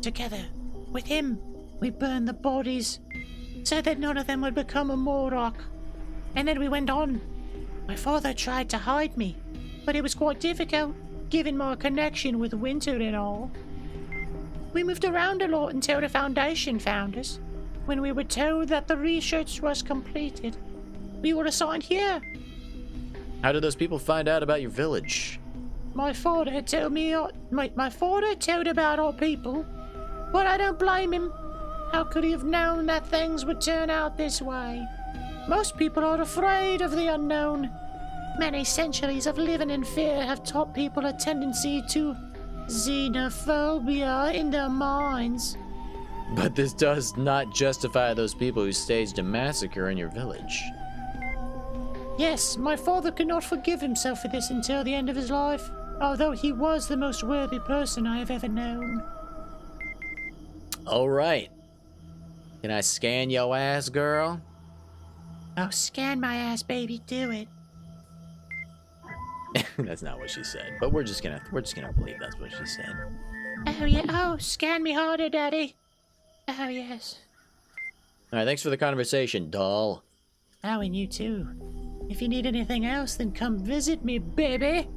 Together, with him, we burned the bodies, so that none of them would become a Morlock. And then we went on. My father tried to hide me, but it was quite difficult, given my connection with winter and all. We moved around a lot until the Foundation found us. When we were told that the research was completed, we were assigned here. How did those people find out about your village? My father told me, my father told about our people, but I don't blame him. How could he have known that things would turn out this way? Most people are afraid of the unknown. Many centuries of living in fear have taught people a tendency to xenophobia in their minds. But this does not justify those people who staged a massacre in your village. Yes, my father could not forgive himself for this until the end of his life, although he was the most worthy person I have ever known. All right. Can I scan your ass, girl? Oh, scan my ass, baby, do it. That's not what she said, but we're just gonna believe that's what she said. Oh yeah, oh, scan me harder, daddy. Oh yes. All right, thanks for the conversation, doll. Oh, and you too. If you need anything else, then come visit me, baby.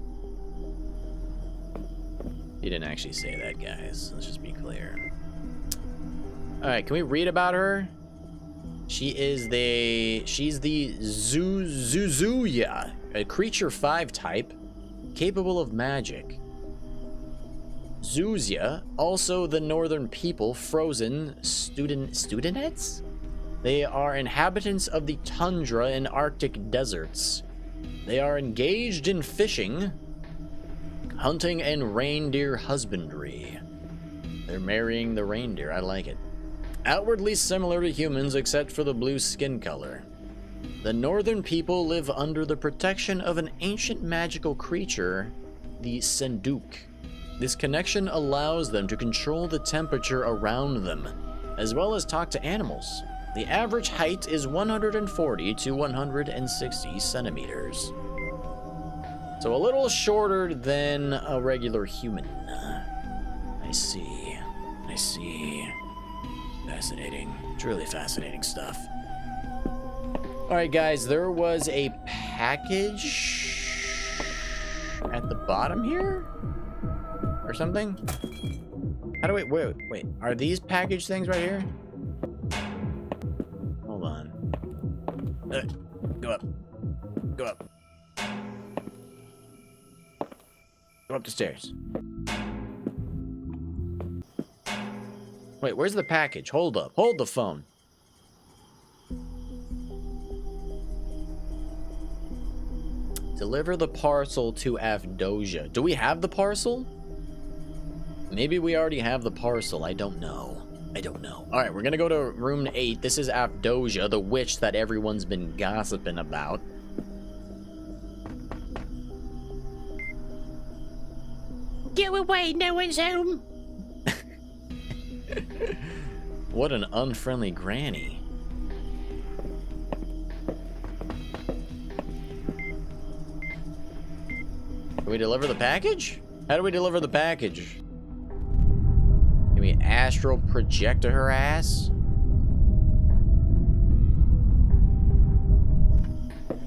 You didn't actually say that, guys. Let's just be clear. All right, can we read about her? She's the Zuzuya, a creature 5 type, capable of magic. Zuzia, also the northern people, frozen studenettes? They are inhabitants of the tundra and Arctic deserts. They are engaged in fishing, hunting, and reindeer husbandry. They're marrying the reindeer, I like it. Outwardly similar to humans except for the blue skin color. The northern people live under the protection of an ancient magical creature, the Senduk. This connection allows them to control the temperature around them, as well as talk to animals. The average height is 140 to 160 centimeters. So a little shorter than a regular human. I see. Fascinating. Truly fascinating stuff. Alright guys, there was a package at the bottom here? Or something? How do we... Wait. Are these package things right here? Hold on. Go up. Go up the stairs. Wait, where's the package? Hold up. Hold the phone. Deliver the parcel to Avdosia. Do we have the parcel? Maybe we already have the parcel. I don't know. Alright, we're gonna go to room 8. This is Avdosia, the witch that everyone's been gossiping about. Go away, no one's home. What an unfriendly granny. Can we deliver the package? How do we deliver the package? Can we astral project to her ass?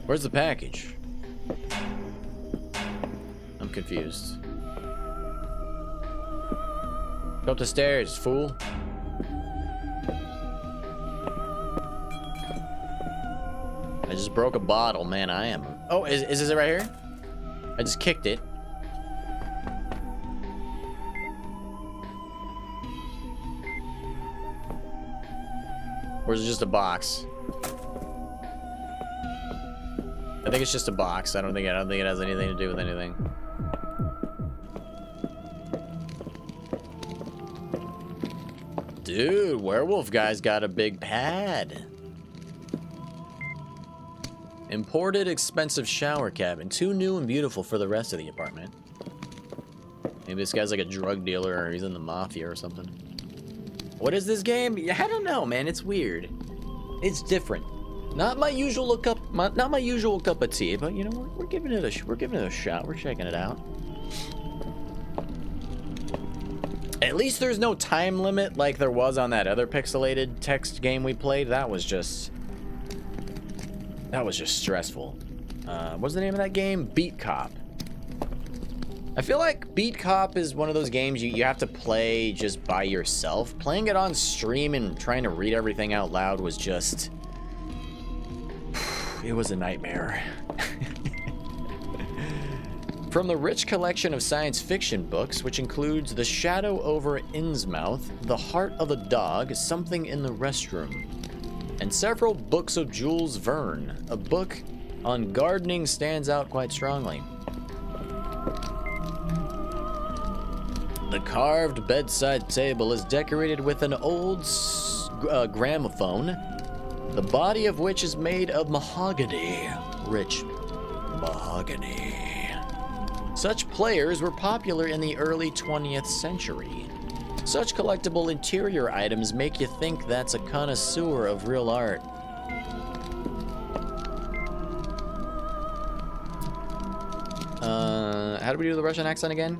Where's the package? I'm confused. Go up the stairs, fool. I just broke a bottle, man. I am. Oh, is this it right here? I just kicked it. Or is it just a box? I think it's just a box. I don't think it has anything to do with anything. Dude, werewolf guy's got a big pad. Imported expensive shower cabin. Too new and beautiful for the rest of the apartment. Maybe this guy's like a drug dealer or he's in the mafia or something. What is this game? I don't know, man. It's weird. It's different. Not my usual cup of tea, but you know, we're giving it a shot. We're checking it out. At least there's no time limit like there was on that other pixelated text game we played. That was just stressful. What's the name of that game? Beat Cop. I feel like Beat Cop is one of those games you have to play just by yourself. Playing it on stream and trying to read everything out loud was just... it was a nightmare. From the rich collection of science fiction books, which includes The Shadow over Innsmouth, The Heart of a Dog, Something in the Restroom, and several books of Jules Verne, a book on gardening stands out quite strongly. The carved bedside table is decorated with an old gramophone, the body of which is made of mahogany, rich mahogany. Such players were popular in the early 20th century. Such collectible interior items make you think that's a connoisseur of real art. How do we do the Russian accent again?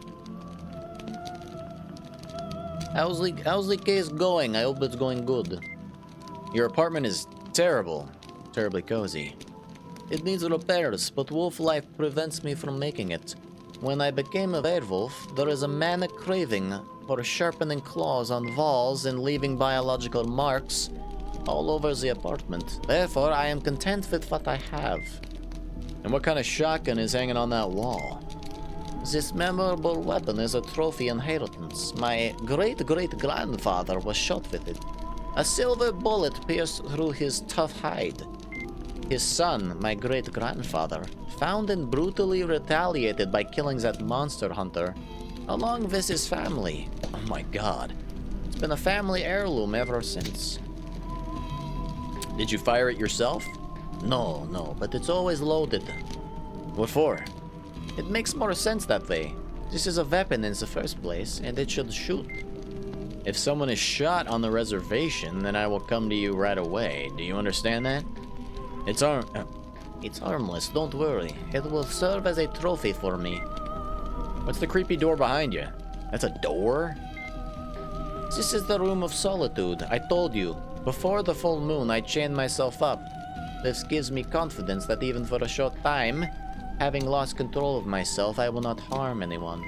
How's the case going? I hope it's going good. Your apartment is terrible. Terribly cozy. It needs repairs, but wolf life prevents me from making it. When I became a werewolf, there is a manic craving for sharpening claws on walls and leaving biological marks all over the apartment. Therefore, I am content with what I have. And what kind of shotgun is hanging on that wall? This memorable weapon is a trophy inheritance. My great-great-grandfather was shot with it. A silver bullet pierced through his tough hide. His son, my great-grandfather, found and brutally retaliated by killing that monster hunter, along with his family. Oh my god. It's been a family heirloom ever since. Did you fire it yourself? No, but it's always loaded. What for? It makes more sense that way. This is a weapon in the first place, and it should shoot. If someone is shot on the reservation, then I will come to you right away. Do you understand that? It's harmless, don't worry. It will serve as a trophy for me. What's the creepy door behind you? That's a door? This is the room of solitude. I told you. Before the full moon, I chained myself up. This gives me confidence that even for a short time, having lost control of myself, I will not harm anyone.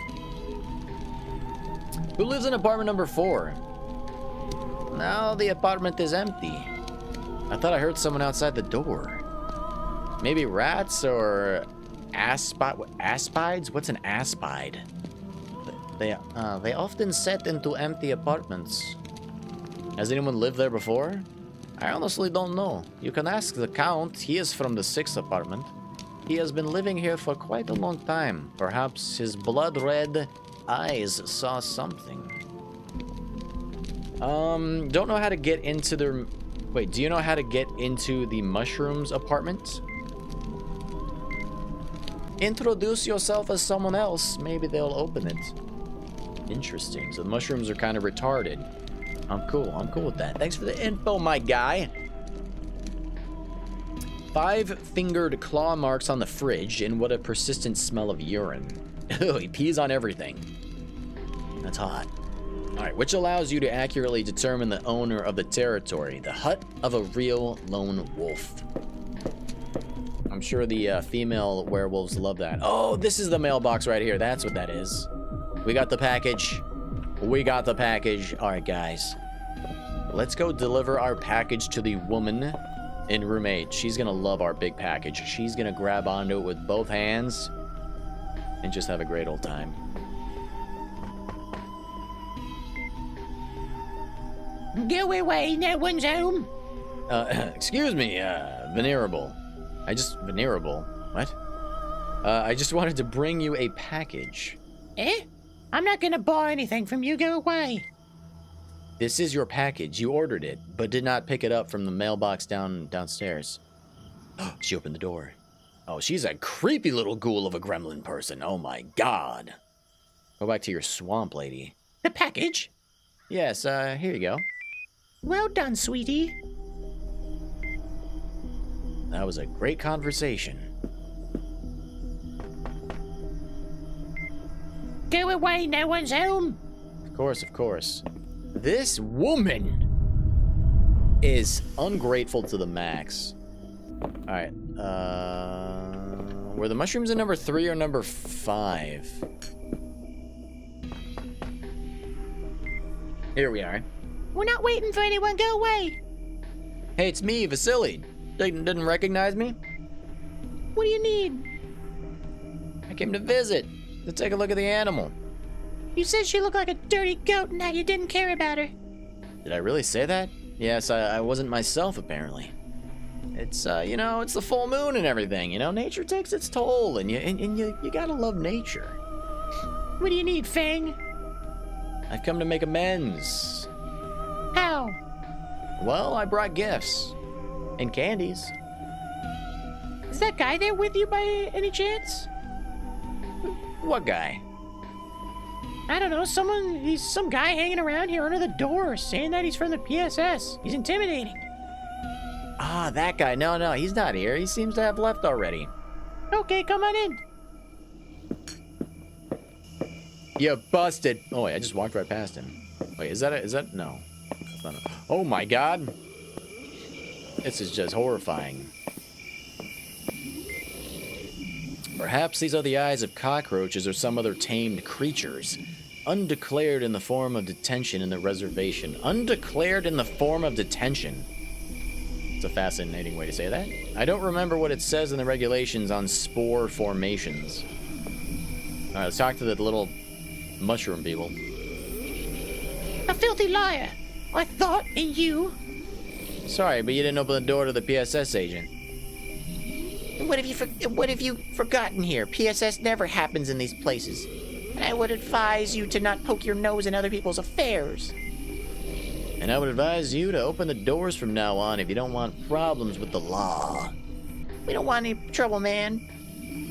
Who lives in apartment number 4? Now the apartment is empty. I thought I heard someone outside the door. Maybe rats or aspides? What's an aspide? They often set into empty apartments. Has anyone lived there before? I honestly don't know. You can ask the Count. He is from the 6th apartment. He has been living here for quite a long time. Perhaps his blood-red eyes saw something. Don't know how to get into the... Wait, do you know how to get into the mushrooms apartment? Introduce yourself as someone else. Maybe they'll open it. Interesting. So the mushrooms are kind of retarded. I'm cool. I'm cool with that. Thanks for the info, my guy. 5-fingered claw marks on the fridge, and what a persistent smell of urine. Ew, he pees on everything. That's hot. Alright, which allows you to accurately determine the owner of the territory. The hut of a real lone wolf. I'm sure the female werewolves love that. Oh, this is the mailbox right here. That's what that is. We got the package. We got the package. Alright, guys. Let's go deliver our package to the woman in room 8. She's gonna love our big package. She's gonna grab onto it with both hands and just have a great old time. Go away, no one's home. Excuse me, Venerable. Venerable? What? I just wanted to bring you a package. Eh? I'm not gonna buy anything from you, go away. This is your package. You ordered it, but did not pick it up from the mailbox downstairs. She opened the door. Oh, she's a creepy little ghoul of a gremlin person. Oh my god. Go back to your swamp, lady. The package? Yes, here you go. Well done, sweetie. That was a great conversation. Go away, no one's home. Of course, of course. This woman is ungrateful to the max. Alright, were the mushrooms in number 3 or number 5? Here we are. We're not waiting for anyone, go away. Hey, it's me, Vasily. Didn't recognize me? What do you need? I came to visit, to take a look at the animal. You said she looked like a dirty goat and that you didn't care about her. Did I really say that? Yes, I wasn't myself, apparently. It's, you know, it's the full moon and everything, you know? Nature takes its toll, and you gotta love nature. What do you need, Fang? I've come to make amends. How? Well, I brought gifts. And candies. Is that guy there with you by any chance? What guy? I don't know, he's some guy hanging around here under the door saying that he's from the PSS. He's intimidating. Ah, that guy. No, he's not here. He seems to have left already. Okay, come on in. You busted. Oh, wait, I just walked right past him. Wait, is that no. That's not oh my god. This is just horrifying. Perhaps these are the eyes of cockroaches or some other tamed creatures. Undeclared in the form of detention in the reservation. Undeclared in the form of detention. It's a fascinating way to say that. I don't remember what it says in the regulations on spore formations. Alright, let's talk to the little mushroom people. A filthy liar. I thought in you. Sorry, but you didn't open the door to the PSS agent. What have you forgotten here? PSS never happens in these places. And I would advise you to not poke your nose in other people's affairs. And I would advise you to open the doors from now on if you don't want problems with the law. We don't want any trouble, man.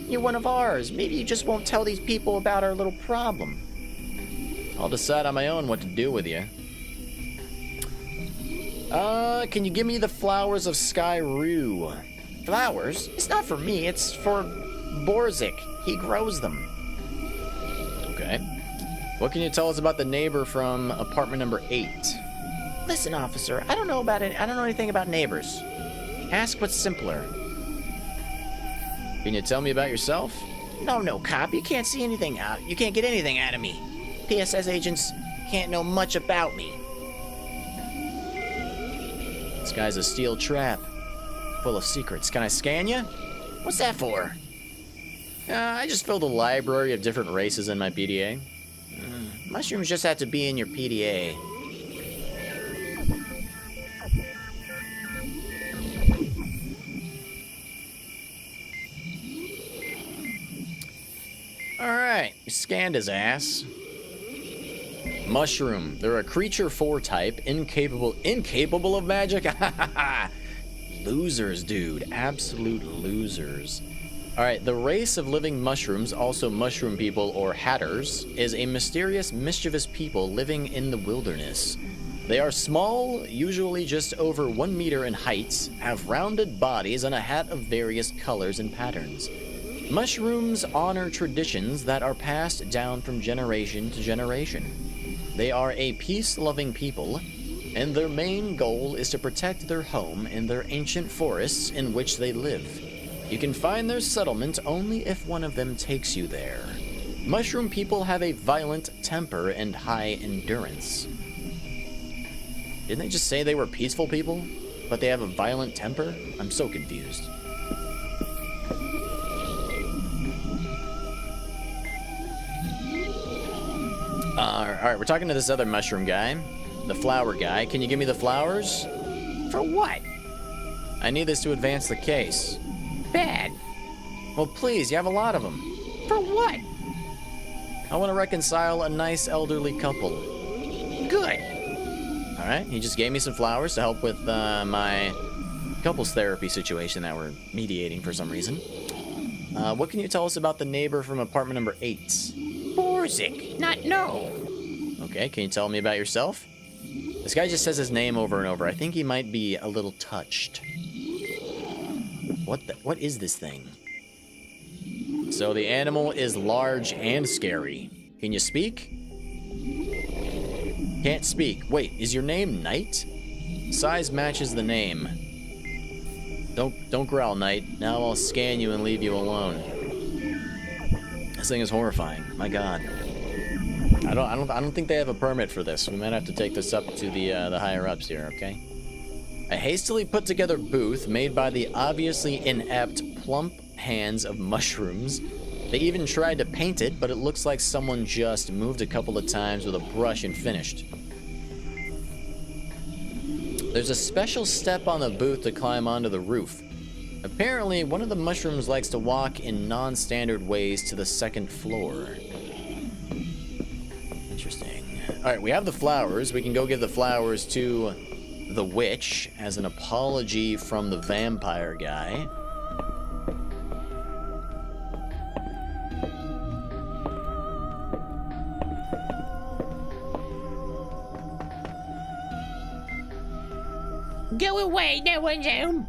You're one of ours. Maybe you just won't tell these people about our little problem. I'll decide on my own what to do with you. Can you give me the flowers of Sky Rue? Flowers? It's not for me, it's for Borzik. He grows them. Okay. What can you tell us about the neighbor from apartment number 8? Listen, officer, I don't know anything about neighbors. Ask what's simpler. Can you tell me about yourself? No, cop, you can't see anything out. You can't get anything out of me. PSS agents can't know much about me. This guy's a steel trap. Full of secrets. Can I scan you? What's that for? I just filled a library of different races in my PDA. Mushrooms just have to be in your PDA. Alright, we scanned his ass. Mushroom. They're a creature 4 type, incapable of magic. Losers, dude. Absolute losers. Alright, the race of living mushrooms, also mushroom people or hatters, is a mysterious, mischievous people living in the wilderness. They are small, usually just over 1 meter in height, have rounded bodies and a hat of various colors and patterns. Mushrooms honor traditions that are passed down from generation to generation. They are a peace-loving people, and their main goal is to protect their home in their ancient forests in which they live. You can find their settlement only if one of them takes you there. Mushroom people have a violent temper and high endurance. Didn't they just say they were peaceful people, but they have a violent temper? I'm so confused. Alright, we're talking to this other mushroom guy, the flower guy. Can you give me the flowers? For what? I need this to advance the case. Bad. Well, please, you have a lot of them. For what? I want to reconcile a nice elderly couple. Good. Alright, he just gave me some flowers to help with my couples therapy situation that we're mediating for some reason. What can you tell us about the neighbor from apartment number 8? Borzik. Not no. Okay, can you tell me about yourself? This guy just says his name over and over. I think he might be a little touched. What is this thing? So the animal is large and scary. Can you speak? Can't speak. Wait, is your name Knight? Size matches the name. Don't growl, Knight. Now I'll scan you and leave you alone. This thing is horrifying. My God. I don't think they have a permit for this. We might have to take this up to the higher ups here, okay? A hastily put together booth made by the obviously inept, plump hands of mushrooms. They even tried to paint it, but it looks like someone just moved a couple of times with a brush and finished. There's a special step on the booth to climb onto the roof. Apparently, one of the mushrooms likes to walk in non-standard ways to the second floor. Interesting. Alright, we have the flowers. We can go give the flowers to the witch as an apology from the vampire guy. Go away, no one's home.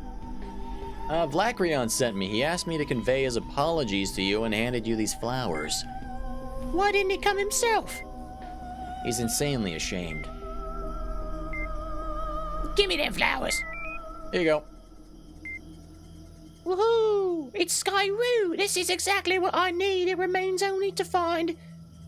Vlacrion sent me. He asked me to convey his apologies to you and handed you these flowers. Why didn't he come himself? He's insanely ashamed. Give me them flowers. Here you go. Woohoo! It's Skyroo! This is exactly what I need. It remains only to find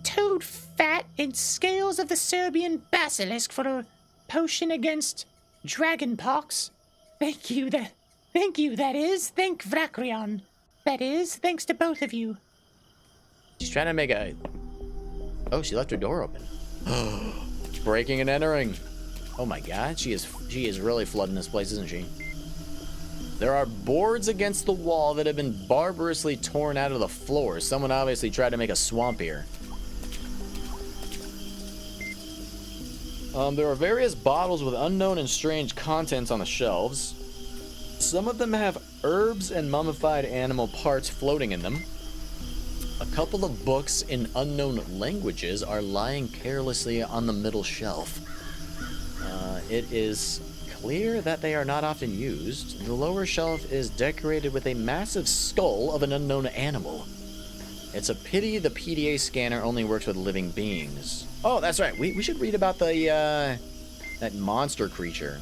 toad fat and scales of the Serbian basilisk for a potion against dragon pox. Thank you, that is. Thank Vlacrion. That is, thanks to both of you. She's trying to make a... Oh, she left her door open. Breaking and entering. Oh my God, she is really flooding this place, isn't she? There are boards against the wall that have been barbarously torn out of the floor. Someone obviously tried to make a swamp here. There are various bottles with unknown and strange contents on the shelves. Some of them have herbs and mummified animal parts floating in them. A couple of books in unknown languages are lying carelessly on the middle shelf. It is clear that they are not often used. The lower shelf is decorated with a massive skull of an unknown animal. It's a pity the PDA scanner only works with living beings. Oh, that's right. We should read about the, that monster creature.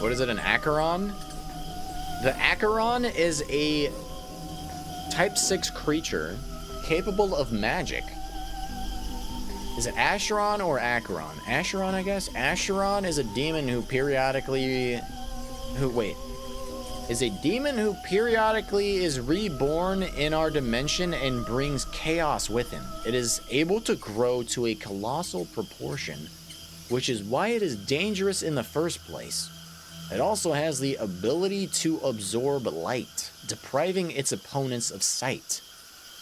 What is it, an Acheron? The Acheron is a Type 6 creature capable of magic. Is it Acheron or Acheron? Acheron, I guess? Acheron is a demon who periodically... is a demon who periodically is reborn in our dimension and brings chaos with him. It is able to grow to a colossal proportion, which is why it is dangerous in the first place. It also has the ability to absorb light, depriving its opponents of sight.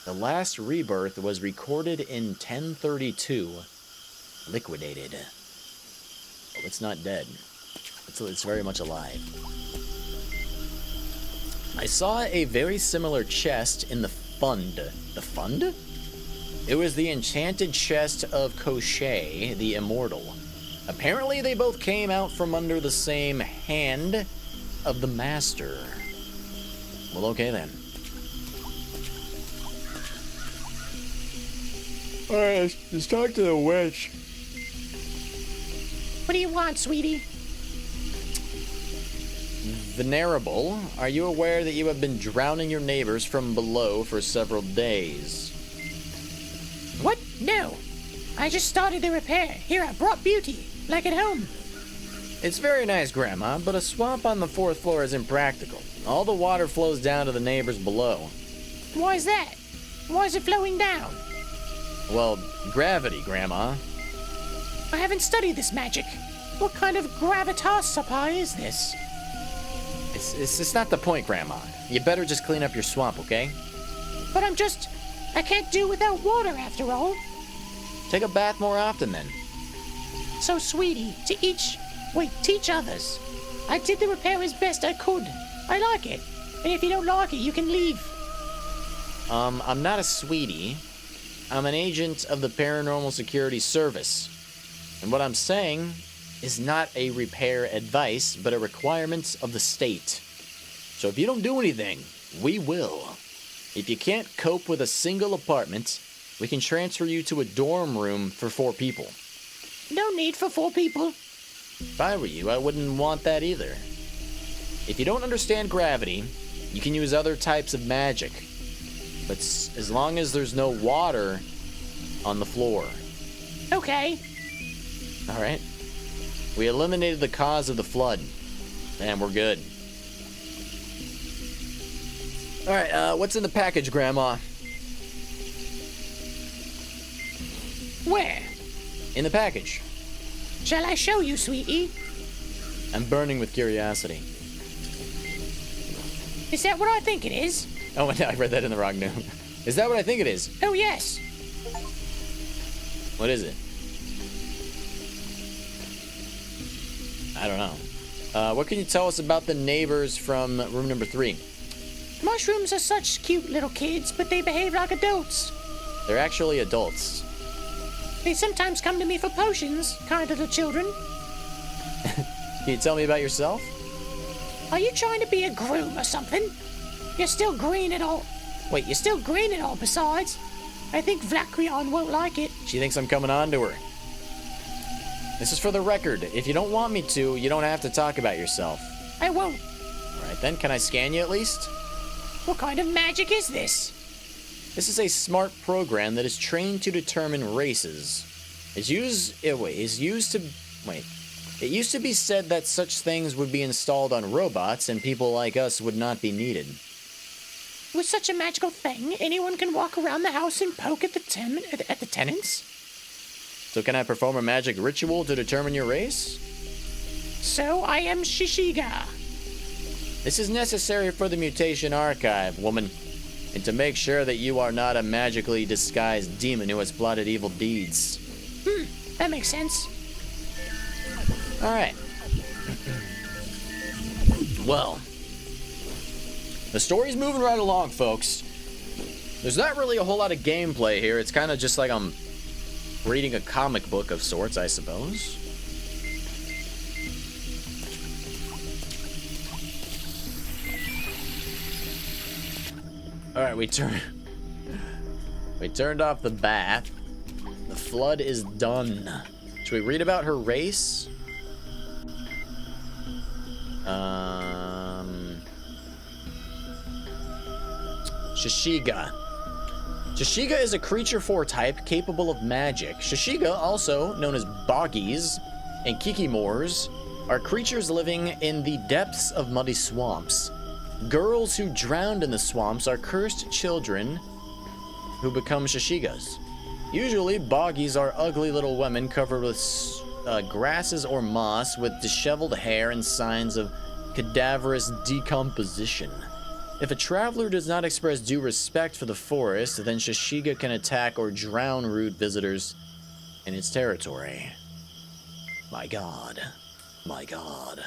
The last rebirth was recorded in 1032. Liquidated. Oh, it's not dead. It's very much alive. I saw a very similar chest in the fund. The fund? It was the enchanted chest of Cochet, the immortal. Apparently they both came out from under the same hand of the master. Well, okay then. Alright, let's talk to the witch. What do you want, sweetie? Venerable, are you aware that you have been drowning your neighbors from below for several days? What? No. I just started the repair. Here, I brought beauty, like at home. It's very nice, Grandma, but a swamp on the 4th floor is impractical. All the water flows down to the neighbors below. Why is that? Why is it flowing down? Well, gravity, Grandma. I haven't studied this magic. What kind of gravitas supply is this? It's not the point, Grandma. You better just clean up your swamp, okay? But I can't do without water after all. Take a bath more often, then. So, sweetie, teach others. I did the repair as best I could. I like it. And if you don't like it, you can leave. I'm not a sweetie. I'm an agent of the Paranormal Security Service. And what I'm saying is not a repair advice, but a requirement of the state. So if you don't do anything, we will. If you can't cope with a single apartment, we can transfer you to a dorm room for 4 people. No need for 4 people. If I were you, I wouldn't want that either. If you don't understand gravity, you can use other types of magic. But as long as there's no water on the floor. Okay. Alright. We eliminated the cause of the flood. And we're good. Alright, what's in the package, Grandma? Where? In the package. Shall I show you, sweetie? I'm burning with curiosity. Is that what I think it is? Oh, no, I read that in the wrong note. Is that what I think it is? Oh, yes. What is it? I don't know. What can you tell us about the neighbors from room number 3? Mushrooms are such cute little kids, but they behave like adults. They're actually adults. They sometimes come to me for potions, kind little children. Can you tell me about yourself? Are you trying to be a groom or something? You're still green at all. Wait, you're still green at all besides. I think Vlacrion won't like it. She thinks I'm coming on to her. This is for the record. If you don't want me to, you don't have to talk about yourself. I won't. Alright then, can I scan you at least? What kind of magic is this? This is a smart program that is trained to determine races. It used to be said that such things would be installed on robots and people like us would not be needed. With such a magical thing, anyone can walk around the house and poke at the tenants? So can I perform a magic ritual to determine your race? So I am Shishiga. This is necessary for the mutation archive, woman, and to make sure that you are not a magically disguised demon who has plotted evil deeds. That makes sense. Alright. Well, the story's moving right along, folks. There's not really a whole lot of gameplay here. It's kind of just like I'm reading a comic book of sorts, I suppose. Alright, we turned off the bath. The flood is done. Should we read about her race? Shishiga. Shishiga is a creature 4 type capable of magic. Shishiga, also known as boggies and kikimores, are creatures living in the depths of muddy swamps. Girls who drowned in the swamps are cursed children who become Shishigas. Usually, boggies are ugly little women covered with grasses or moss with disheveled hair and signs of cadaverous decomposition. If a traveler does not express due respect for the forest, then Shishiga can attack or drown rude visitors in its territory. My god. My god.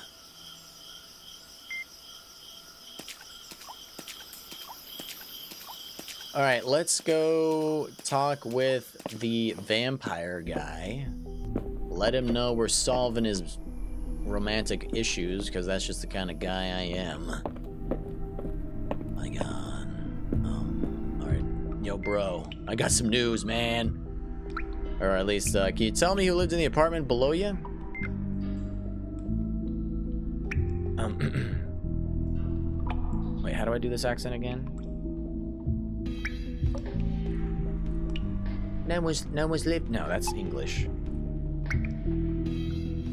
Alright, let's go talk with the vampire guy. Let him know we're solving his romantic issues, because that's just the kind of guy I am. My god. Alright. Yo, bro. I got some news, man. Or at least, can you tell me who lived in the apartment below you? Wait, how do I do this accent again? No one's lived. No, that's English.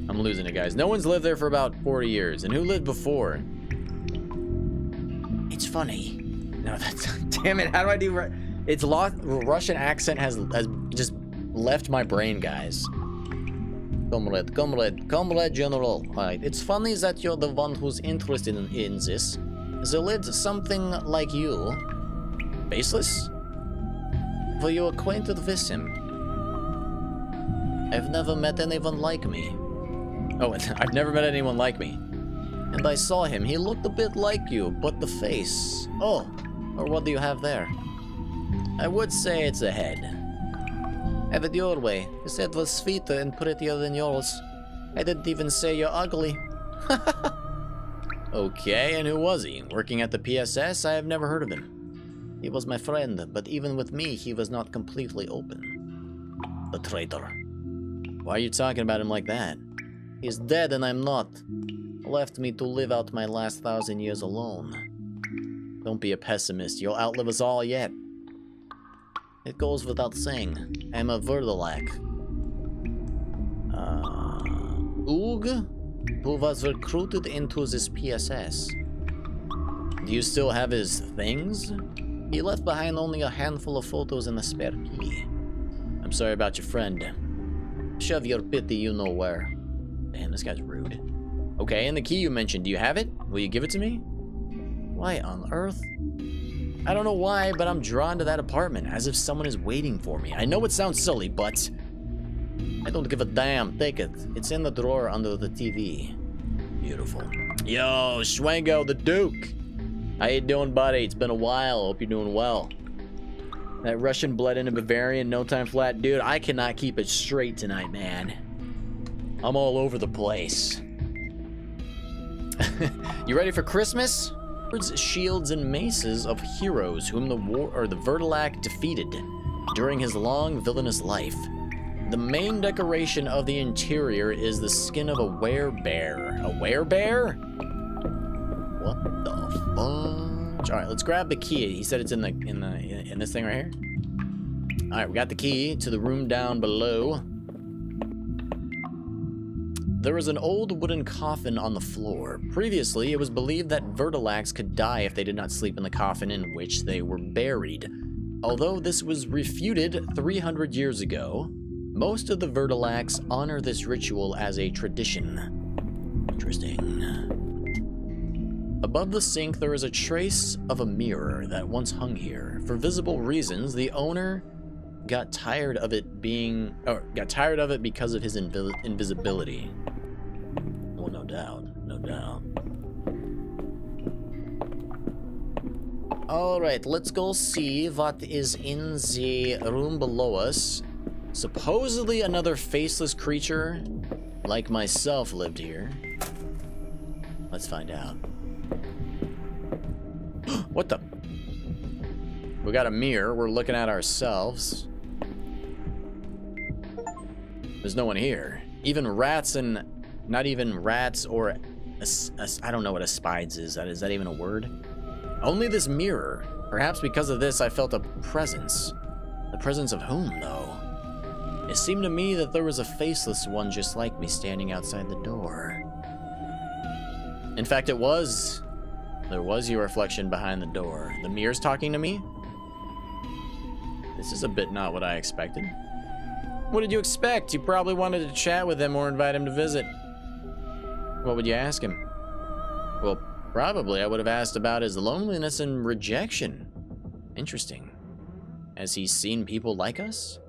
I'm losing it, guys. No one's lived there for about 40 years. And who lived before? It's funny. No, that's... Damn it, how do I do... It's lost... Russian accent has just left my brain, guys. Comrade General. Alright, it's funny that you're the one who's interested in this. There lived something like you. Faceless? Were you acquainted with him? I've never met anyone like me. Oh, I've never met anyone like me. And I saw him. He looked a bit like you, but the face... Oh, or what do you have there? I would say it's a head. Have it your way. His head was sweeter and prettier than yours. I didn't even say you're ugly. Okay, and who was he? Working at the PSS? I have never heard of him. He was my friend, but even with me, he was not completely open. The traitor. Why are you talking about him like that? He's dead and I'm not. Left me to live out my last 1,000 years alone. Don't be a pessimist, you'll outlive us all yet. It goes without saying. I'm a Verdalac. Oog, who was recruited into this PSS. Do you still have his things? He left behind only a handful of photos and a spare key. I'm sorry about your friend. Shove your pity you know where. Damn, this guy's rude. Okay, and the key you mentioned, do you have it? Will you give it to me? Why on earth? I don't know why, but I'm drawn to that apartment, as if someone is waiting for me. I know it sounds silly, but... I don't give a damn. Take it. It's in the drawer under the TV. Beautiful. Yo, Schwango, the Duke! How you doing, buddy? It's been a while. Hope you're doing well. That Russian blood into Bavarian, no time flat. Dude, I cannot keep it straight tonight, man. I'm all over the place. You ready for Christmas? Shields and maces of heroes whom the Verdalac defeated during his long villainous life. The main decoration of the interior is the skin of a werebear. A werebear? What the fudge? All right, let's grab the key. He said it's in this thing right here. All right, we got the key to the room down below. There was an old wooden coffin on the floor. Previously, it was believed that Verdalacs could die if they did not sleep in the coffin in which they were buried. Although this was refuted 300 years ago, most of the Verdalacs honor this ritual as a tradition. Interesting. Above the sink, there is a trace of a mirror that once hung here. For visible reasons, the owner got tired of it because of his invisibility. Oh, no doubt, no doubt. All right, let's go see what is in the room below us. Supposedly another faceless creature like myself lived here. Let's find out. What the? We got a mirror. We're looking at ourselves. There's no one here. Even rats and... Not even rats or... I don't know what a spides is. Is that even a word? Only this mirror. Perhaps because of this, I felt a presence. The presence of whom, though? It seemed to me that there was a faceless one just like me standing outside the door. In fact, it was. There was your reflection behind the door. The mirror's talking to me? This is a bit not what I expected. What did you expect? You probably wanted to chat with him or invite him to visit. What would you ask him? Well, probably I would have asked about his loneliness and rejection. Interesting. Has he seen people like us?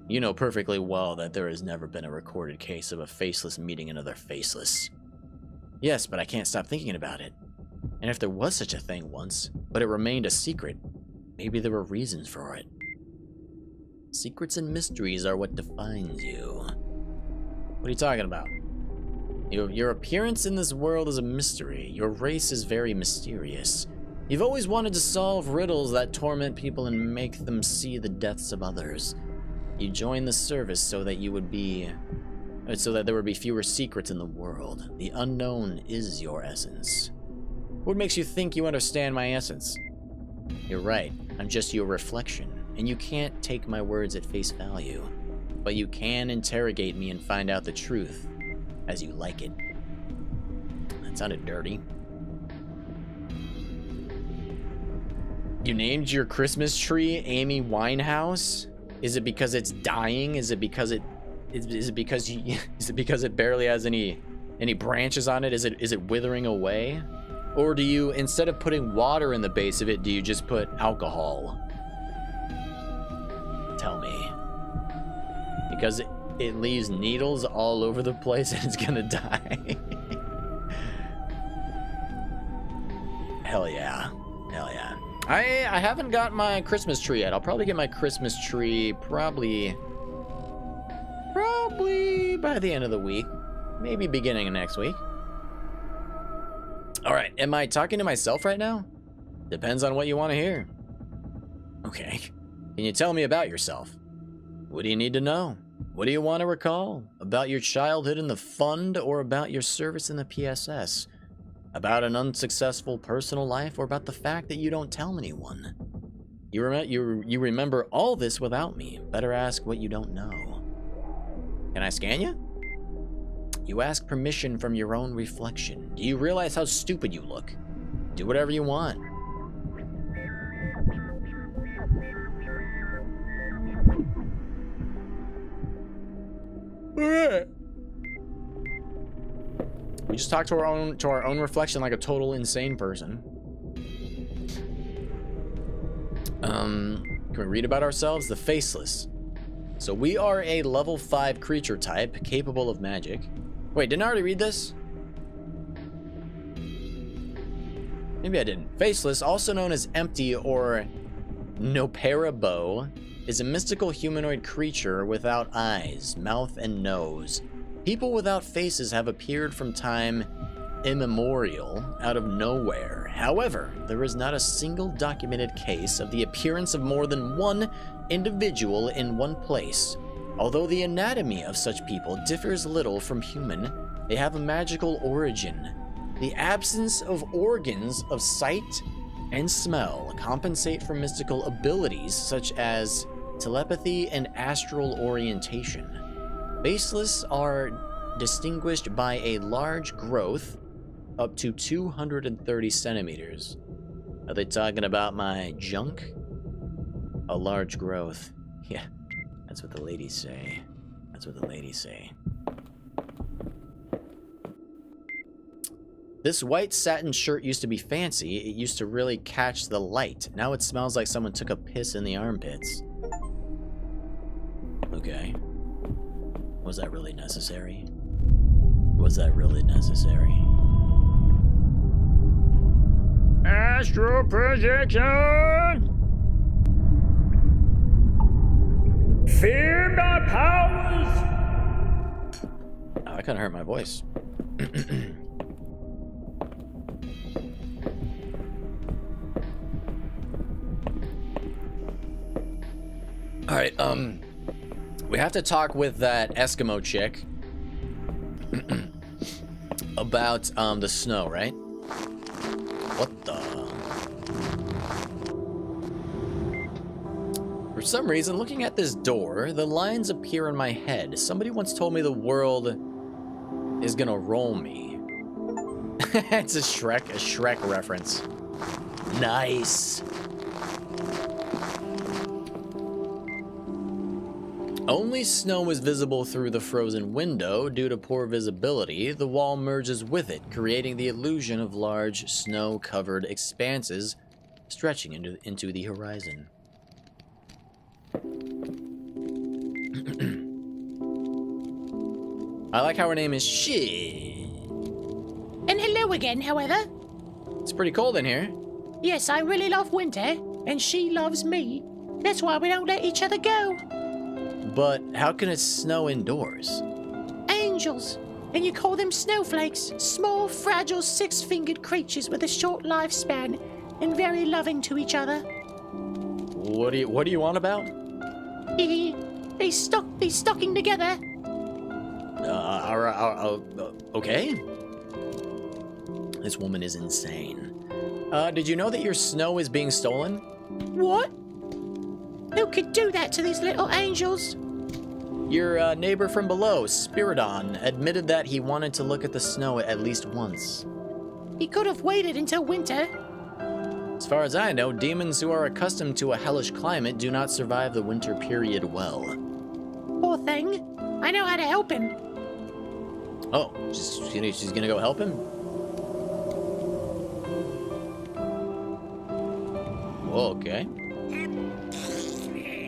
You know perfectly well that there has never been a recorded case of a faceless meeting another faceless. Yes, but I can't stop thinking about it. And if there was such a thing once, but it remained a secret, Maybe there were reasons for it. Secrets and mysteries are what defines you. What are you talking about? Your appearance in this world is a mystery. Your race is very mysterious. You've always wanted to solve riddles that torment people and make them see the deaths of others. You joined the service so that there would be fewer secrets in the world. The unknown is your essence. What makes you think you understand my essence? You're right. I'm just your reflection, and you can't take my words at face value. But you can interrogate me and find out the truth as you like it. That sounded dirty. You named your Christmas tree Amy Winehouse? Is it because it's dying? Is it because it barely has any branches on it? Is it withering away? Or do you, instead of putting water in the base of it, do you just put alcohol? Tell me. Because it leaves needles all over the place and it's gonna die. Hell yeah. Hell yeah. I haven't got my Christmas tree yet. I'll probably get my Christmas tree probably by the end of the week. Maybe beginning of next week. Alright, am I talking to myself right now? Depends on what you want to hear. Okay. Can you tell me about yourself? What do you need to know? What do you want to recall? About your childhood in the fund or about your service in the PSS? About an unsuccessful personal life or about the fact that you don't tell anyone? You remember all this without me. Better ask what you don't know. Can I scan you? You ask permission from your own reflection. Do you realize how stupid you look? Do whatever you want. We just talked to our own reflection like a total insane person. Can we read about ourselves? The Faceless. So we are a level 5 creature type capable of magic. Wait, didn't I already read this? Maybe I didn't. Faceless, also known as Empty or Noperabo, is a mystical humanoid creature without eyes, mouth, and nose. People without faces have appeared from time immemorial out of nowhere. However, there is not a single documented case of the appearance of more than one individual in one place. Although the anatomy of such people differs little from human, they have a magical origin. The absence of organs of sight and smell compensate for mystical abilities such as telepathy and astral orientation. Faceless are distinguished by a large growth up to 230 centimeters. Are they talking about my junk? A large growth. Yeah, that's what the ladies say. That's what the ladies say. This white satin shirt used to be fancy. It used to really catch the light. Now it smells like someone took a piss in the armpits. Okay. Was that really necessary? Was that really necessary? Astral projection! Fear my powers! Oh, I couldn't hurt my voice. Alright, we have to talk with that Eskimo chick about the snow, right? What the? For some reason, looking at this door, the lines appear in my head. Somebody once told me the world is gonna roll me. It's a Shrek reference. Nice. Only snow is visible through the frozen window. Due to poor visibility, the wall merges with it, creating the illusion of large snow-covered expanses stretching into the horizon. I like how her name is She. And hello again, however. It's pretty cold in here. Yes, I really love winter. and she loves me. That's why we don't let each other go. But how can it snow indoors? Angels. And you call them snowflakes. Small, fragile, six-fingered creatures with a short lifespan and very loving to each other. What do you want about? They stocking together. Okay. This woman is insane. Did you know that your snow is being stolen? What? Who could do that to these little angels? Your neighbor from below, Spiridon, admitted that he wanted to look at the snow at least once. He could have waited until winter. As far as I know, demons who are accustomed to a hellish climate do not survive the winter period well. Poor thing. I know how to help him. Oh, she's gonna go help him? Okay.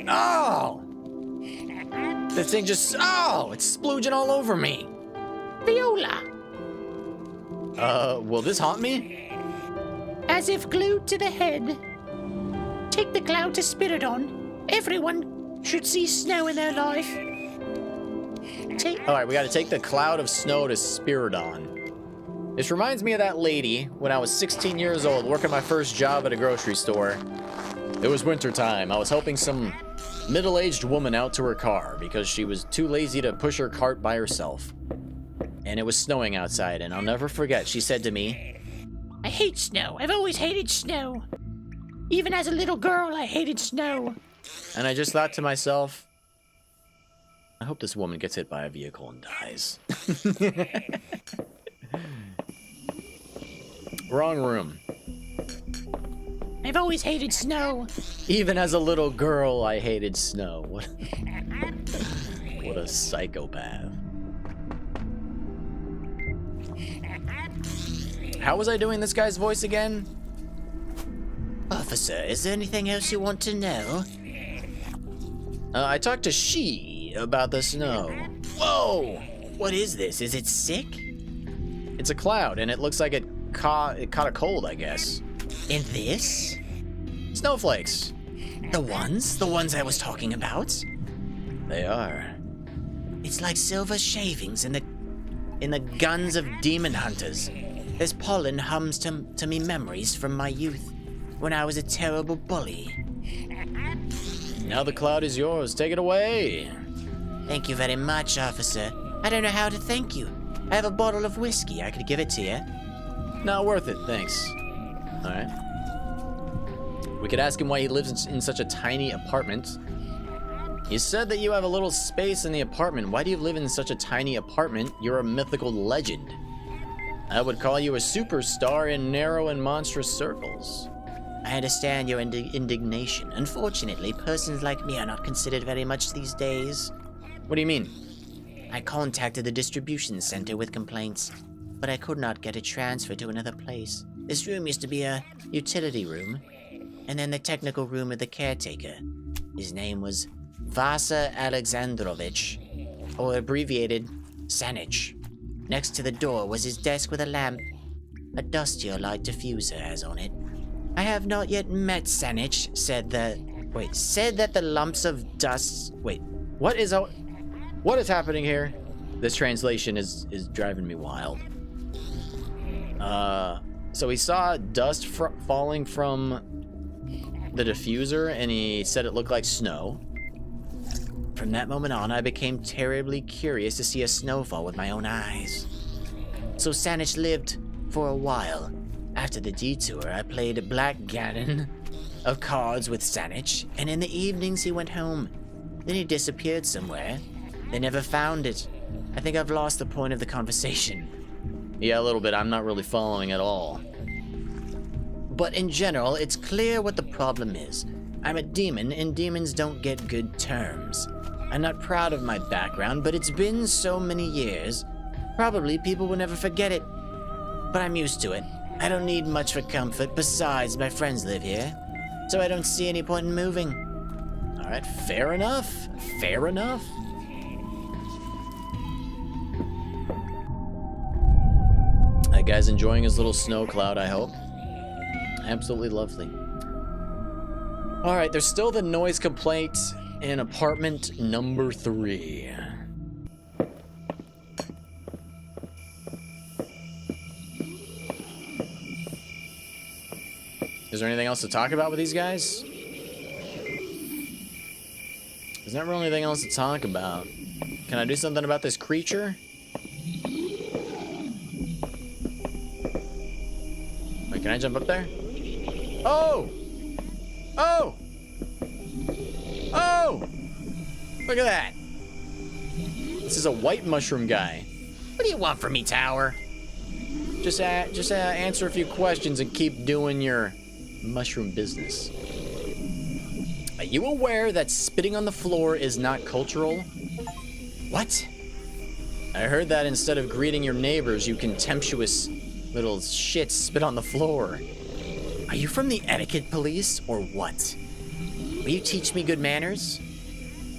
Oh! This thing just, it's splooging all over me. Viola. Will this haunt me? As if glued to the head. Take the cloud to Spiridon. Everyone should see snow in their life. Alright, we gotta take the cloud of snow to Spiridon. This reminds me of that lady when I was 16 years old working my first job at a grocery store. It was wintertime. I was helping some middle-aged woman out to her car because she was too lazy to push her cart by herself. And it was snowing outside, and I'll never forget, she said to me, I hate snow. I've always hated snow. Even as a little girl, I hated snow. and I just thought to myself, I hope this woman gets hit by a vehicle and dies. Wrong room. I've always hated snow. Even as a little girl, I hated snow. What a psychopath. How was I doing this guy's voice again? Officer, is there anything else you want to know? I talked to she about the snow. Whoa! What is this? Is it sick? It's a cloud, and it looks like it caught a cold, I guess. In this? Snowflakes. The ones I was talking about? They are. It's like silver shavings in the guns of demon hunters. This pollen hums to me memories from my youth, when I was a terrible bully. Now the cloud is yours. Take it away. Thank you very much, officer. I don't know how to thank you. I have a bottle of whiskey. I could give it to you. Not worth it, thanks. Alright. We could ask him why he lives in such a tiny apartment. You said that you have a little space in the apartment. Why do you live in such a tiny apartment? You're a mythical legend. I would call you a superstar in narrow and monstrous circles. I understand your indignation. Unfortunately, persons like me are not considered very much these days. What do you mean? I contacted the distribution center with complaints, but I could not get a transfer to another place. This room used to be a utility room, and then the technical room of the caretaker. His name was Vasa Alexandrovich, or abbreviated Sanich. Next to the door was his desk with a lamp. A dustier light diffuser has on it. I have not yet met Sanich, said that the lumps of dust... What is happening here? This translation is driving me wild. So he saw dust falling from the diffuser, and he said it looked like snow. From that moment on, I became terribly curious to see a snowfall with my own eyes. So Sanich lived for a while. After the detour, I played backgammon of cards with Sanich, and in the evenings he went home. Then he disappeared somewhere. They never found it. I think I've lost the point of the conversation. Yeah, a little bit. I'm not really following at all. But in general, it's clear what the problem is. I'm a demon, and demons don't get good terms. I'm not proud of my background, but it's been so many years. Probably people will never forget it. But I'm used to it. I don't need much for comfort. Besides, my friends live here, so I don't see any point in moving. All right, fair enough. Fair enough. That guy's enjoying his little snow cloud, I hope. Absolutely lovely. All right, there's still the noise complaint in apartment number 3. Is there anything else to talk about with these guys? There's never really anything else to talk about. Can I do something about this creature? Wait, can I jump up there? Oh! Oh! Oh! Look at that! This is a white mushroom guy. What do you want from me, Tower? Just answer a few questions and keep doing your mushroom business. Are you aware that spitting on the floor is not cultural? What? I heard that instead of greeting your neighbors, you contemptuous little shits spit on the floor. Are you from the etiquette police or what? Will you teach me good manners?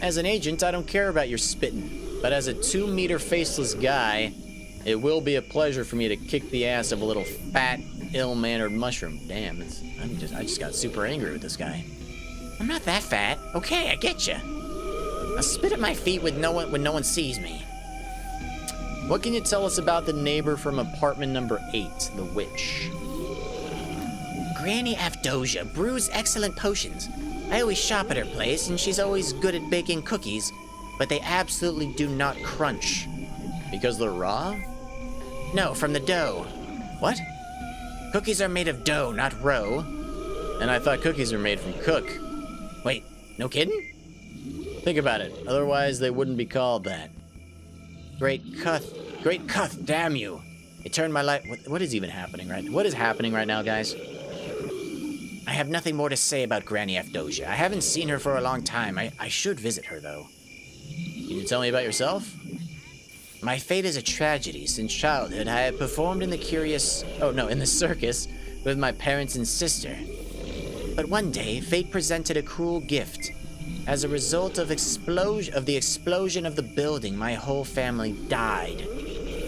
As an agent, I don't care about your spitting, but as a 2-meter faceless guy, it will be a pleasure for me to kick the ass of a little fat, ill-mannered mushroom. Damn, I just got super angry with this guy. I'm not that fat. Okay, I get you. I'll spit at my feet when no one sees me. What can you tell us about the neighbor from apartment number 8, the witch? Granny Avdosia brews excellent potions. I always shop at her place, and she's always good at baking cookies, but they absolutely do not crunch. Because they're raw? No, from the dough. What? Cookies are made of dough, not roe. And I thought cookies were made from cook. Wait, no kidding? Think about it, otherwise they wouldn't be called that. Great Cuth, damn you. It turned my life... What is even happening What is happening right now, guys? I have nothing more to say about Granny Avdosia. I haven't seen her for a long time. I should visit her, though. Can you tell me about yourself? My fate is a tragedy. Since childhood, I have performed in the circus with my parents and sister. But one day, fate presented a cruel gift. As a result of the explosion of the building, my whole family died.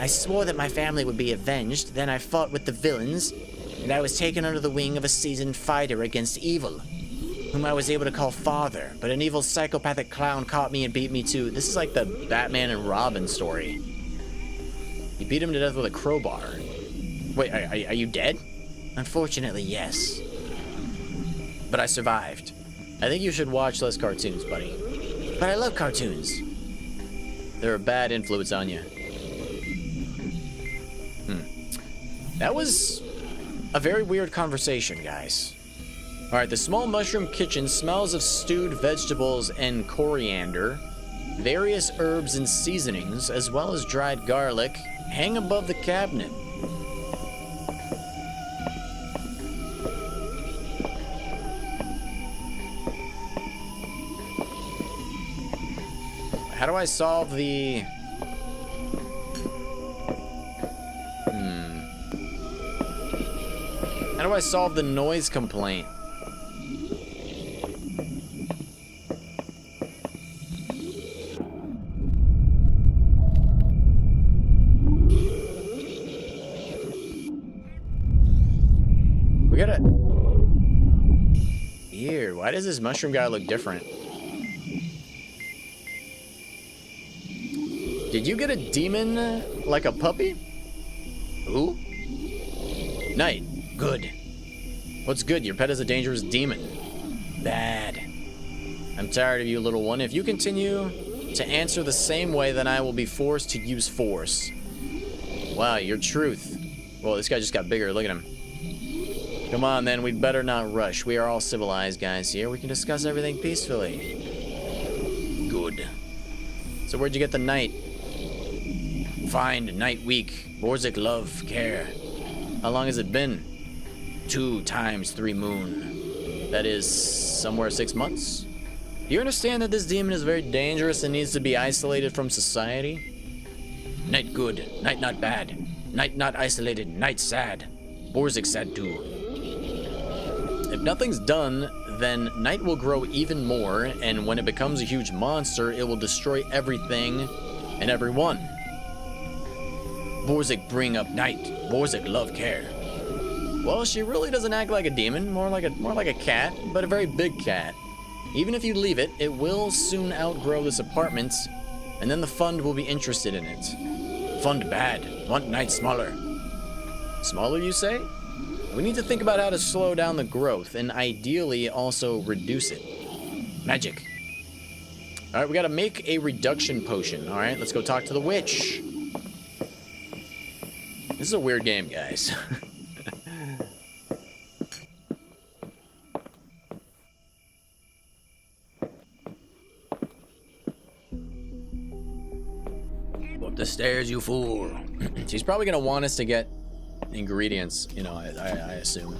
I swore that my family would be avenged, then I fought with the villains, and I was taken under the wing of a seasoned fighter against evil, whom I was able to call father, but an evil psychopathic clown caught me and beat me too. This is like the Batman and Robin story. He beat him to death with a crowbar. Wait, are you dead? Unfortunately, yes. But I survived. I think you should watch less cartoons, buddy. But I love cartoons. They're a bad influence on you. That was a very weird conversation, guys. Alright, the small mushroom kitchen smells of stewed vegetables and coriander. Various herbs and seasonings, as well as dried garlic, hang above the cabinet. How do I solve the... How do I solve the noise complaint? We gotta... Weird. Why does this mushroom guy look different? Did you get a demon like a puppy? Who? Knight. Good. What's good? Your pet is a dangerous demon. Bad. I'm tired of you, little one. If you continue to answer the same way, then I will be forced to use force. Wow, your truth. Well, this guy just got bigger. Look at him. Come on, then. We'd better not rush. We are all civilized guys here. We can discuss everything peacefully. Good. So where'd you get the knight? Find, night week. Borzek love, care. How long has it been? 2 times 3 moon. That is somewhere 6 months? Do you understand that this demon is very dangerous and needs to be isolated from society? Night good, night not bad. Night not isolated, night sad. Borzek sad too. If nothing's done, then night will grow even more, and when it becomes a huge monster, it will destroy everything and everyone. Borzek bring up night. Borzek love care. Well, she really doesn't act like a demon, more like a cat, but a very big cat. Even if you leave it, it will soon outgrow this apartment, and then the fund will be interested in it. Fund bad, want night smaller. Smaller, you say? We need to think about how to slow down the growth, and ideally also reduce it. Magic. Alright, we gotta make a reduction potion. Alright, let's go talk to the witch. This is a weird game, guys. Up the stairs, you fool. She's probably gonna want us to get ingredients, you know, I assume.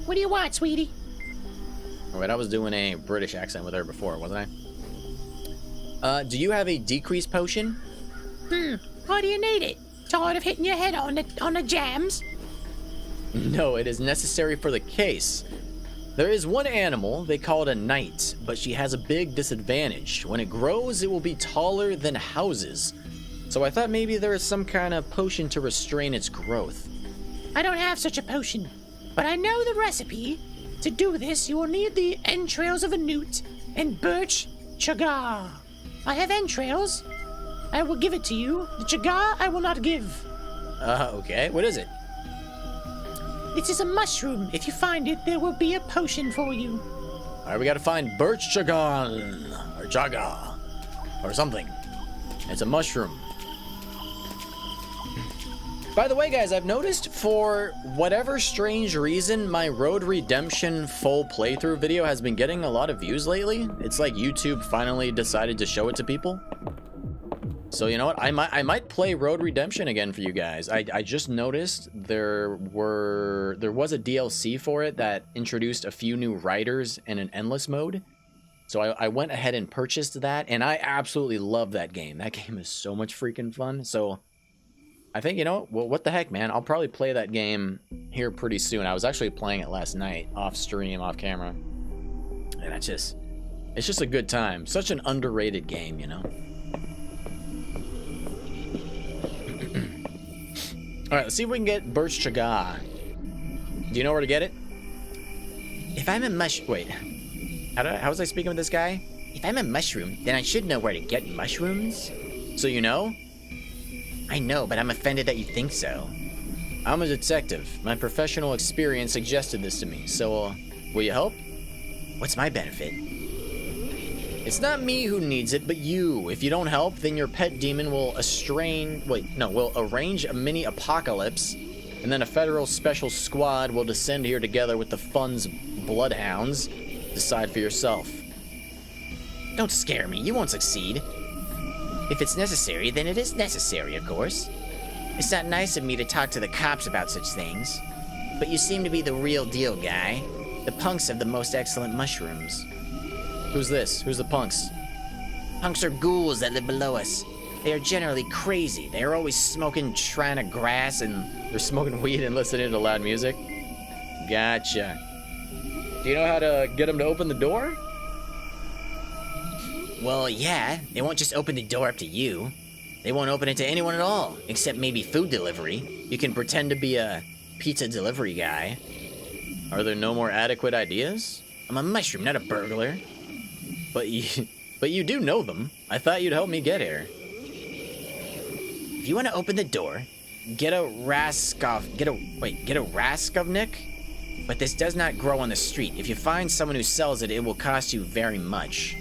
What do you want, sweetie? Alright, I was doing a British accent with her before, wasn't I? Do you have a decrease potion? Why do you need it? Tired of hitting your head on the jams? No, it is necessary for the case. There is one animal, they call it a knight, but she has a big disadvantage. When it grows, it will be taller than houses. So I thought maybe there is some kind of potion to restrain its growth. I don't have such a potion, but I know the recipe. To do this, you will need the entrails of a newt and birch chagar. I have entrails. I will give it to you. The chagar I will not give. Okay. What is it? It is a mushroom. If you find it, there will be a potion for you. Alright, we gotta find birch chagan, or chaga, or something. It's a mushroom. By the way, guys, I've noticed for whatever strange reason, my Road Redemption full playthrough video has been getting a lot of views lately. It's like YouTube finally decided to show it to people. So you know what? I might play Road Redemption again for you guys. I just noticed there was a DLC for it that introduced a few new riders and an endless mode. So I went ahead and purchased that, and I absolutely love that game. That game is so much freaking fun. So I think, you know, well, what the heck, man? I'll probably play that game here pretty soon. I was actually playing it last night, off stream, off camera. And it's just a good time. Such an underrated game, you know? Alright, let's see if we can get Birch Chaga. Do you know where to get it? If I'm a Wait. How was I speaking with this guy? If I'm a mushroom, then I should know where to get mushrooms. So you know? I know, but I'm offended that you think so. I'm a detective. My professional experience suggested this to me. So, will you help? What's my benefit? It's not me who needs it, but you. If you don't help, then your pet demon will will arrange a mini apocalypse, and then a federal special squad will descend here together with the fund's bloodhounds. Decide for yourself. Don't scare me. You won't succeed. If it's necessary, then it is necessary, of course. It's not nice of me to talk to the cops about such things. But you seem to be the real deal, guy. The punks have the most excellent mushrooms. Who's this? Who's the punks? Punks are ghouls that live below us. They are generally crazy. They are always smoking trina grass and... They're smoking weed and listening to loud music? Gotcha. Do you know how to get them to open the door? Well, yeah. They won't just open the door up to you. They won't open it to anyone at all, except maybe food delivery. You can pretend to be a pizza delivery guy. Are there no more adequate ideas? I'm a mushroom, not a burglar. But you do know them. I thought you'd help me get here. If you want to open the door, get a raskovnik. But this does not grow on the street. If you find someone who sells it, it will cost you very much.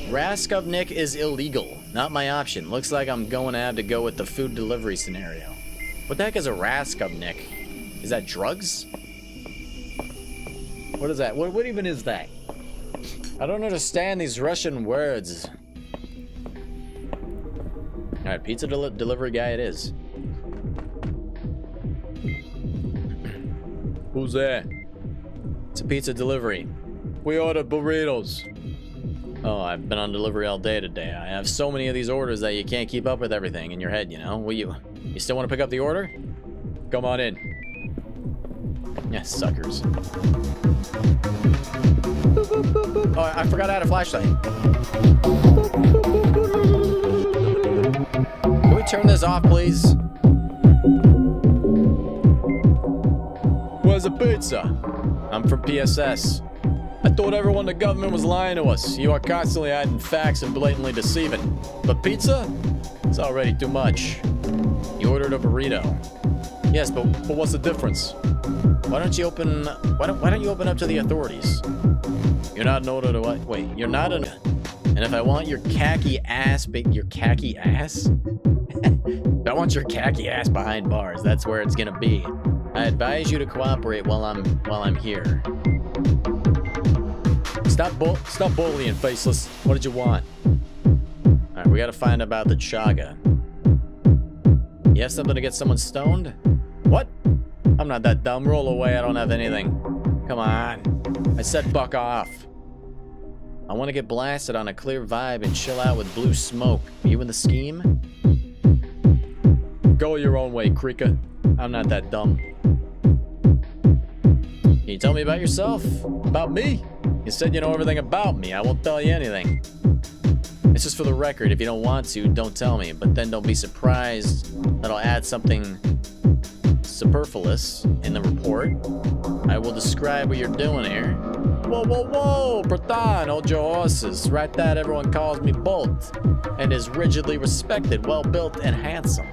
Raskovnik is illegal. Not my option. Looks like I'm going to have to go with the food delivery scenario. What the heck is a Raskovnik? Is that drugs? What is that? What even is that? I don't understand these Russian words. Alright, pizza delivery guy it is. Who's there? It's a pizza delivery. We ordered burritos. Oh, I've been on delivery all day today. I have so many of these orders that you can't keep up with everything in your head, you know? Will you still want to pick up the order? Come on in. Yeah, suckers. Oh, I forgot I had a flashlight. turn this off, please? Where's the pizza? I'm from PSS. I thought everyone in the government was lying to us. You are constantly hiding facts and blatantly deceiving. But pizza? It's already too much. You ordered a burrito. Yes, but what's the difference? Why don't you open up to the authorities? You're not in order to what? Wait, you're not in. And if I want your khaki ass, your khaki ass? If I want your khaki ass behind bars, that's where it's gonna be. I advise you to cooperate while I'm here. Stop bullying, faceless. What did you want? Alright, we gotta find about the chaga. You have something to get someone stoned? What? I'm not that dumb. Roll away, I don't have anything. Come on. I said buck off. I want to get blasted on a clear vibe and chill out with blue smoke. Are you in the scheme? Go your own way, creaker. I'm not that dumb. Can you tell me about yourself? About me? You said you know everything about me. I won't tell you anything. It's just for the record. If you don't want to, don't tell me. But then don't be surprised that I'll add something superfluous in the report. I will describe what you're doing here. Whoa, whoa, whoa! Pradan, hold your horses. Right that everyone calls me Bolt. And is rigidly respected, well-built, and handsome.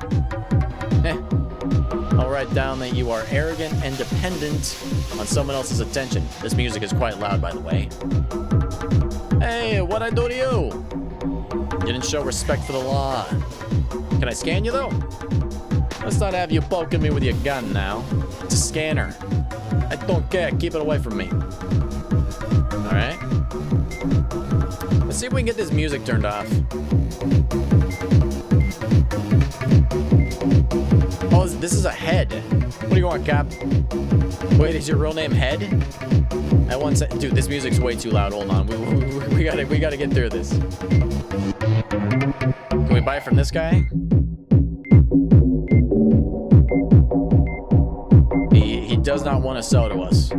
I'll write down that you are arrogant and dependent on someone else's attention. This music is quite loud, by the way. Hey, what'd I do to you? You didn't show respect for the law. Can I scan you, though? Let's not have you poking me with your gun now. It's a scanner. I don't care. Keep it away from me. Alright. Let's see if we can get this music turned off. Oh, this is a head. What do you want, Cap? Wait, is your real name Head? I once said, dude, this music's way too loud. Hold on. We gotta get through this. Can we buy it from this guy? He does not want to sell to us.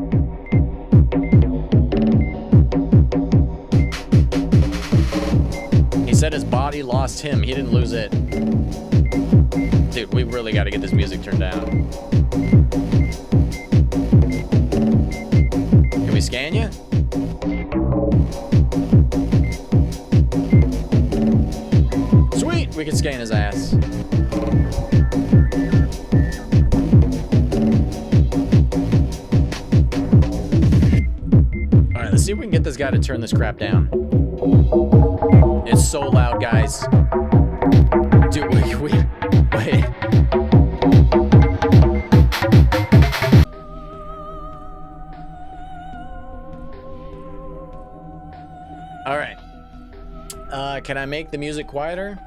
He said his body lost him. He didn't lose it. Dude, we really got to get this music turned down. Can we scan you? Sweet! We can scan his ass. Alright, let's see if we can get this guy to turn this crap down. It's so loud, guys. Dude, wait. Alright. Can I make the music quieter?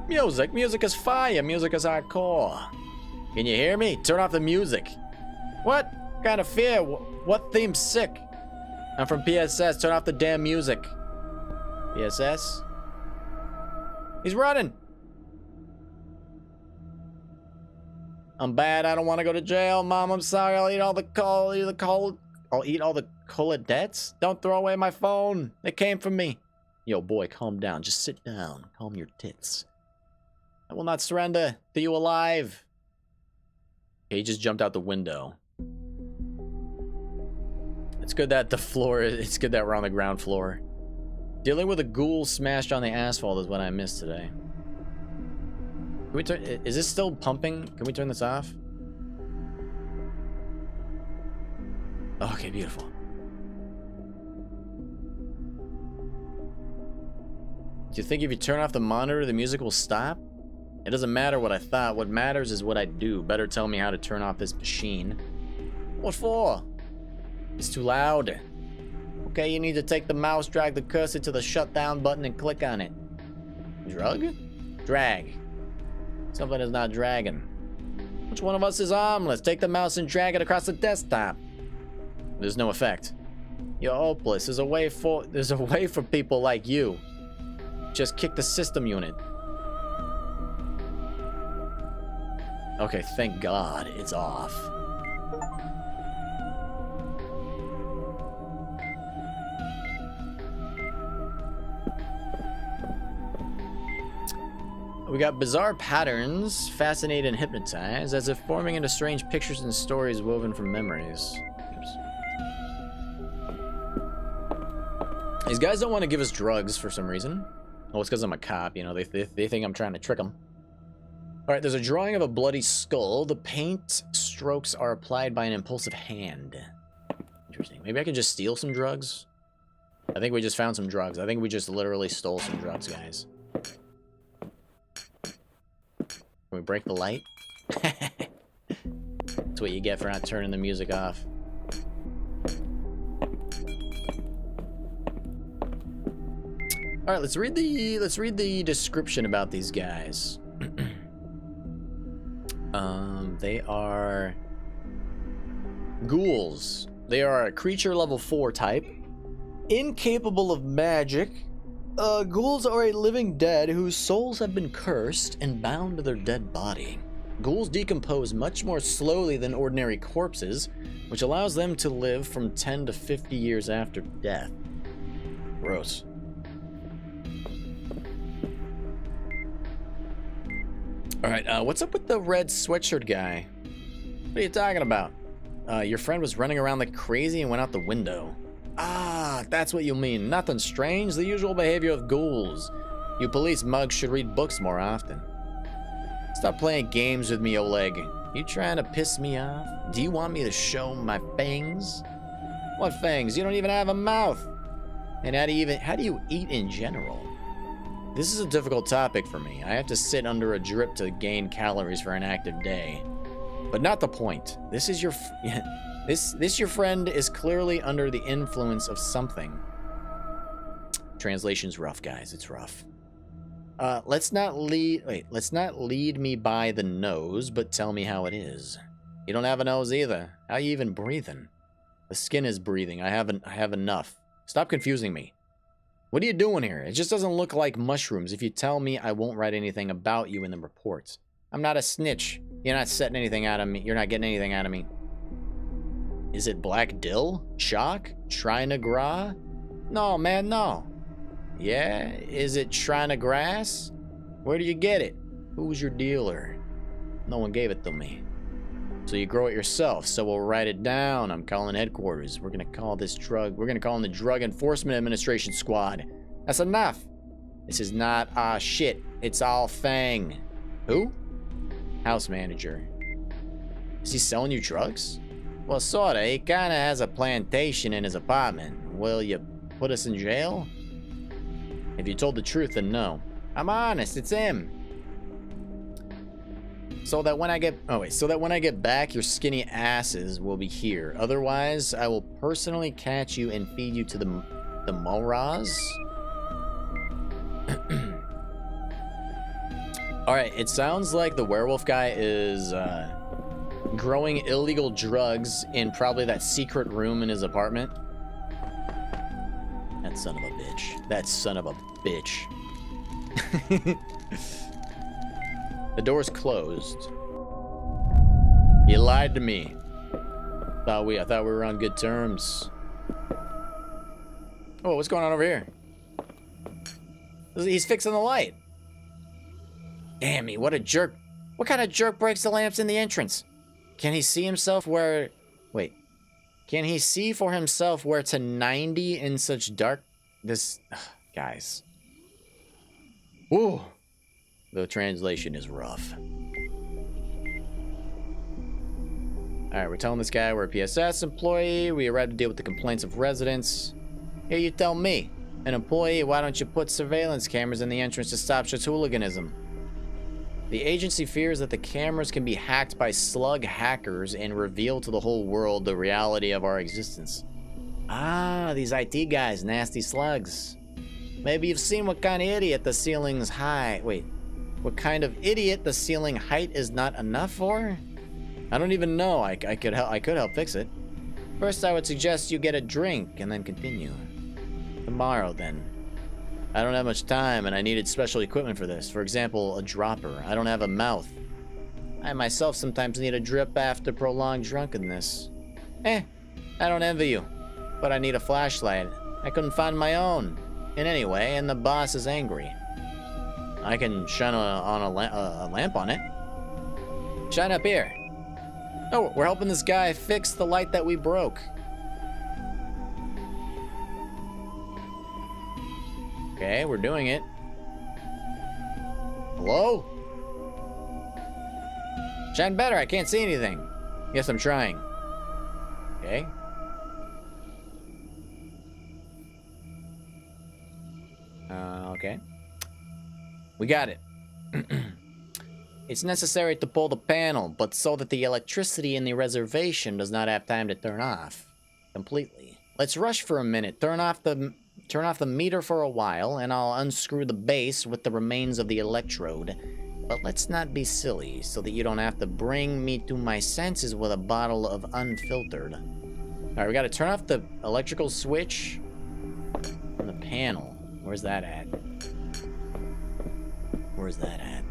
Music is fire. Music is hardcore. Can you hear me? Turn off the music. What kind of fear? What theme's sick? I'm from PSS. Turn off the damn music. PSS? He's running. I'm bad. I don't want to go to jail. Mom, I'm sorry. I'll eat all the cola debts. Don't throw away my phone. They came from me. Yo, boy, calm down. Just sit down. Calm your tits. I will not surrender. To you alive. Okay, he just jumped out the window. It's good that it's good that we're on the ground floor. Dealing with a ghoul smashed on the asphalt is what I missed today. Can we turn, is this still pumping? Can we turn this off? Okay, beautiful. Do you think if you turn off the monitor, the music will stop? It doesn't matter what I thought. What matters is what I do. Better tell me how to turn off this machine. What for? It's too loud. Okay, you need to take the mouse, drag the cursor to the shutdown button, and click on it. Drug? Drag. Something is not dragging. Which one of us is armless? Take the mouse and drag it across the desktop. There's no effect. You're hopeless. There's a way for people like you. Just kick the system unit. Okay, thank God it's off. We got bizarre patterns, fascinate and hypnotize, as if forming into strange pictures and stories woven from memories. Oops. These guys don't want to give us drugs for some reason. Well, it's because I'm a cop, you know, they think I'm trying to trick them. Alright, there's a drawing of a bloody skull. The paint strokes are applied by an impulsive hand. Interesting. Maybe I could just steal some drugs? I think we just found some drugs. I think we just literally stole some drugs, guys. Can we break the light? That's what you get for not turning the music off. Alright, let's read the description about these guys. They are ghouls. They are a creature level 4 type. Incapable of magic. Ghouls are a living dead whose souls have been cursed and bound to their dead body. Ghouls decompose much more slowly than ordinary corpses, which allows them to live from 10 to 50 years after death. Gross. Alright, what's up with the red sweatshirt guy? What are you talking about? Your friend was running around like crazy and went out the window. Ah, that's what you mean. Nothing strange, the usual behavior of ghouls. You police mugs should read books more often. Stop playing games with me, Oleg. You trying to piss me off? Do you want me to show my fangs? What fangs? You don't even have a mouth. And how do you eat in general? This is a difficult topic for me. I have to sit under a drip to gain calories for an active day. But not the point. This is your your friend is clearly under the influence of something. Translation's rough, guys. It's rough. Let's not lead me by the nose, but tell me how it is. You don't have a nose either. How are you even breathing? The skin is breathing. I have enough. Stop confusing me. What are you doing here? It just doesn't look like mushrooms. If you tell me, I won't write anything about you in the reports. I'm not a snitch. You're not setting anything out of me. You're not getting anything out of me. Is it black dill? Chalk? Trina Gras? No, man, no. Yeah? Is it Trina Grass? Where do you get it? Who's your dealer? No one gave it to me. So you grow it yourself, so we'll write it down. I'm calling headquarters. We're gonna call in the Drug Enforcement Administration Squad. That's enough. This is not shit. It's all Fang. Who? House manager. Is he selling you drugs? Well, sorta. He kinda has a plantation in his apartment. Will you put us in jail? If you told the truth, then no. I'm honest, it's him. So that when I get back, your skinny asses will be here. Otherwise, I will personally catch you and feed you to the Moras. Alright, it sounds like the werewolf guy is growing illegal drugs in probably that secret room in his apartment. That son of a bitch. That son of a bitch. The door's closed. You lied to me. I thought we were on good terms. Oh, what's going on over here? He's fixing the light. Damn me, what a jerk. What kind of jerk breaks the lamps in the entrance? Can he see himself where... Wait. Can he see for himself where to 90 in such dark... This... Ugh, guys. Ooh. The translation is rough. Alright, we're telling this guy we're a PSS employee. We arrived to deal with the complaints of residents. Here, you tell me. An employee, why don't you put surveillance cameras in the entrance to stop such hooliganism? The agency fears that the cameras can be hacked by slug hackers and reveal to the whole world the reality of our existence. Ah, these IT guys, nasty slugs. Maybe you've seen what kind of idiot the ceiling's high. Wait, what kind of idiot the ceiling height is not enough for? I don't even know. I could help fix it. First, I would suggest you get a drink and then continue. Tomorrow, then. I don't have much time, and I needed special equipment for this. For example, a dropper. I don't have a mouth. I myself sometimes need a drip after prolonged drunkenness. I don't envy you. But I need a flashlight. I couldn't find my own. In any way, and the boss is angry. I can shine a lamp on it. Shine up here. Oh, we're helping this guy fix the light that we broke. Okay, we're doing it. Hello? Shine better, I can't see anything. Yes, I'm trying. Okay. Okay. We got it. It's necessary to pull the panel, but so that the electricity in the reservation does not have time to turn off completely. Let's rush for a minute. Turn off the meter for a while, and I'll unscrew the base with the remains of the electrode. But let's not be silly, so that you don't have to bring me to my senses with a bottle of unfiltered. Alright, we gotta turn off the electrical switch on the panel. Where's that at? Where's that at?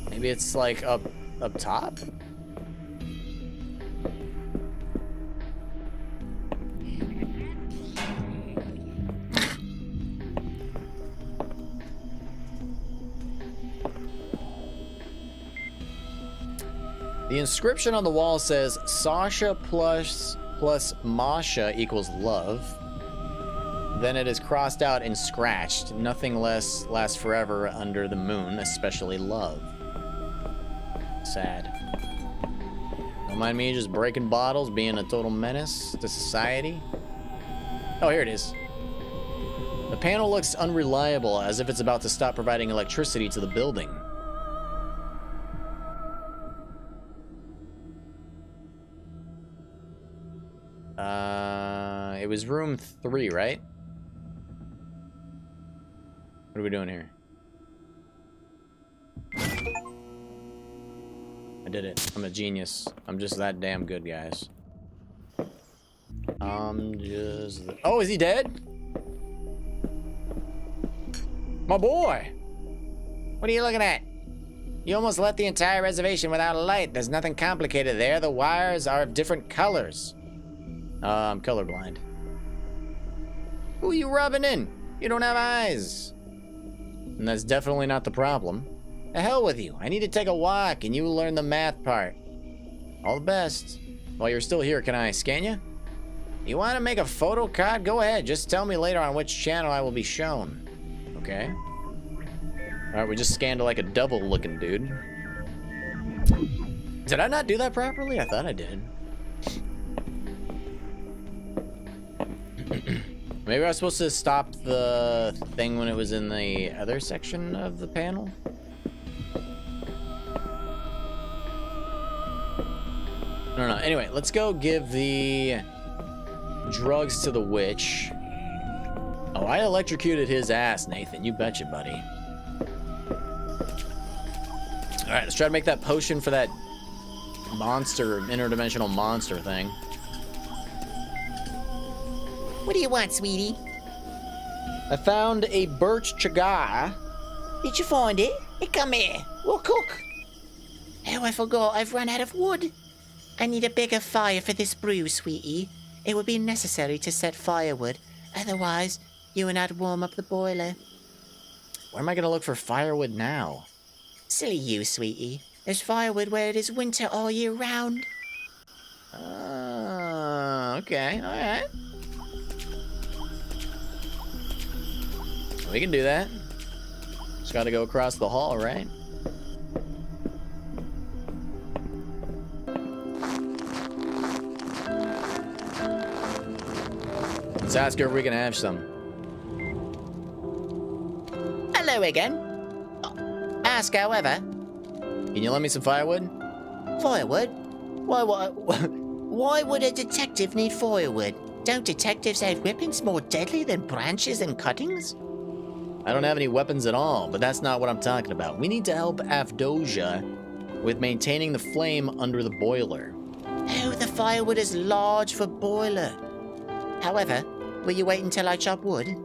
Maybe it's like up top? The inscription on the wall says Sasha plus Masha equals love. Then it is crossed out and scratched. Nothing less lasts forever under the moon, especially love. Sad. Don't mind me just breaking bottles, being a total menace to society. Oh, here it is. The panel looks unreliable, as if it's about to stop providing electricity to the building. It was room 3, right? What are we doing here? I did it. I'm a genius. I'm just that damn good, guys. Oh, is he dead? My boy! What are you looking at? You almost left the entire reservation without a light. There's nothing complicated there. The wires are of different colors. I'm colorblind. Who are you rubbing in? You don't have eyes. And that's definitely not the problem. The hell with you. I need to take a walk, and you learn the math part. All the best. While you're still here, can I scan you? You want to make a photo card? Go ahead. Just tell me later on which channel I will be shown. Okay. Alright, we just scanned like a double-looking dude. Did I not do that properly? I thought I did. Maybe I was supposed to stop the thing when it was in the other section of the panel? I don't know. Anyway, let's go give the drugs to the witch. Oh, I electrocuted his ass, Nathan. You betcha, buddy. Alright, let's try to make that potion for that monster, interdimensional monster thing. What do you want, sweetie? I found a birch chaga. Did you find it? Hey, come here. We'll cook. Oh, I forgot. I've run out of wood. I need a bigger fire for this brew, sweetie. It would be necessary to set firewood. Otherwise, you and I'd warm up the boiler. Where am I going to look for firewood now? Silly you, sweetie. There's firewood where it is winter all year round. Okay. All right. We can do that. Just got to go across the hall, right? Let's ask her if we can have some. Hello again. Ask, however. Can you lend me some firewood? Firewood? Why would a detective need firewood? Don't detectives have weapons more deadly than branches and cuttings? I don't have any weapons at all, but that's not what I'm talking about. We need to help Avdosia with maintaining the flame under the boiler. Oh, the firewood is large for boiler. However, will you wait until I chop wood?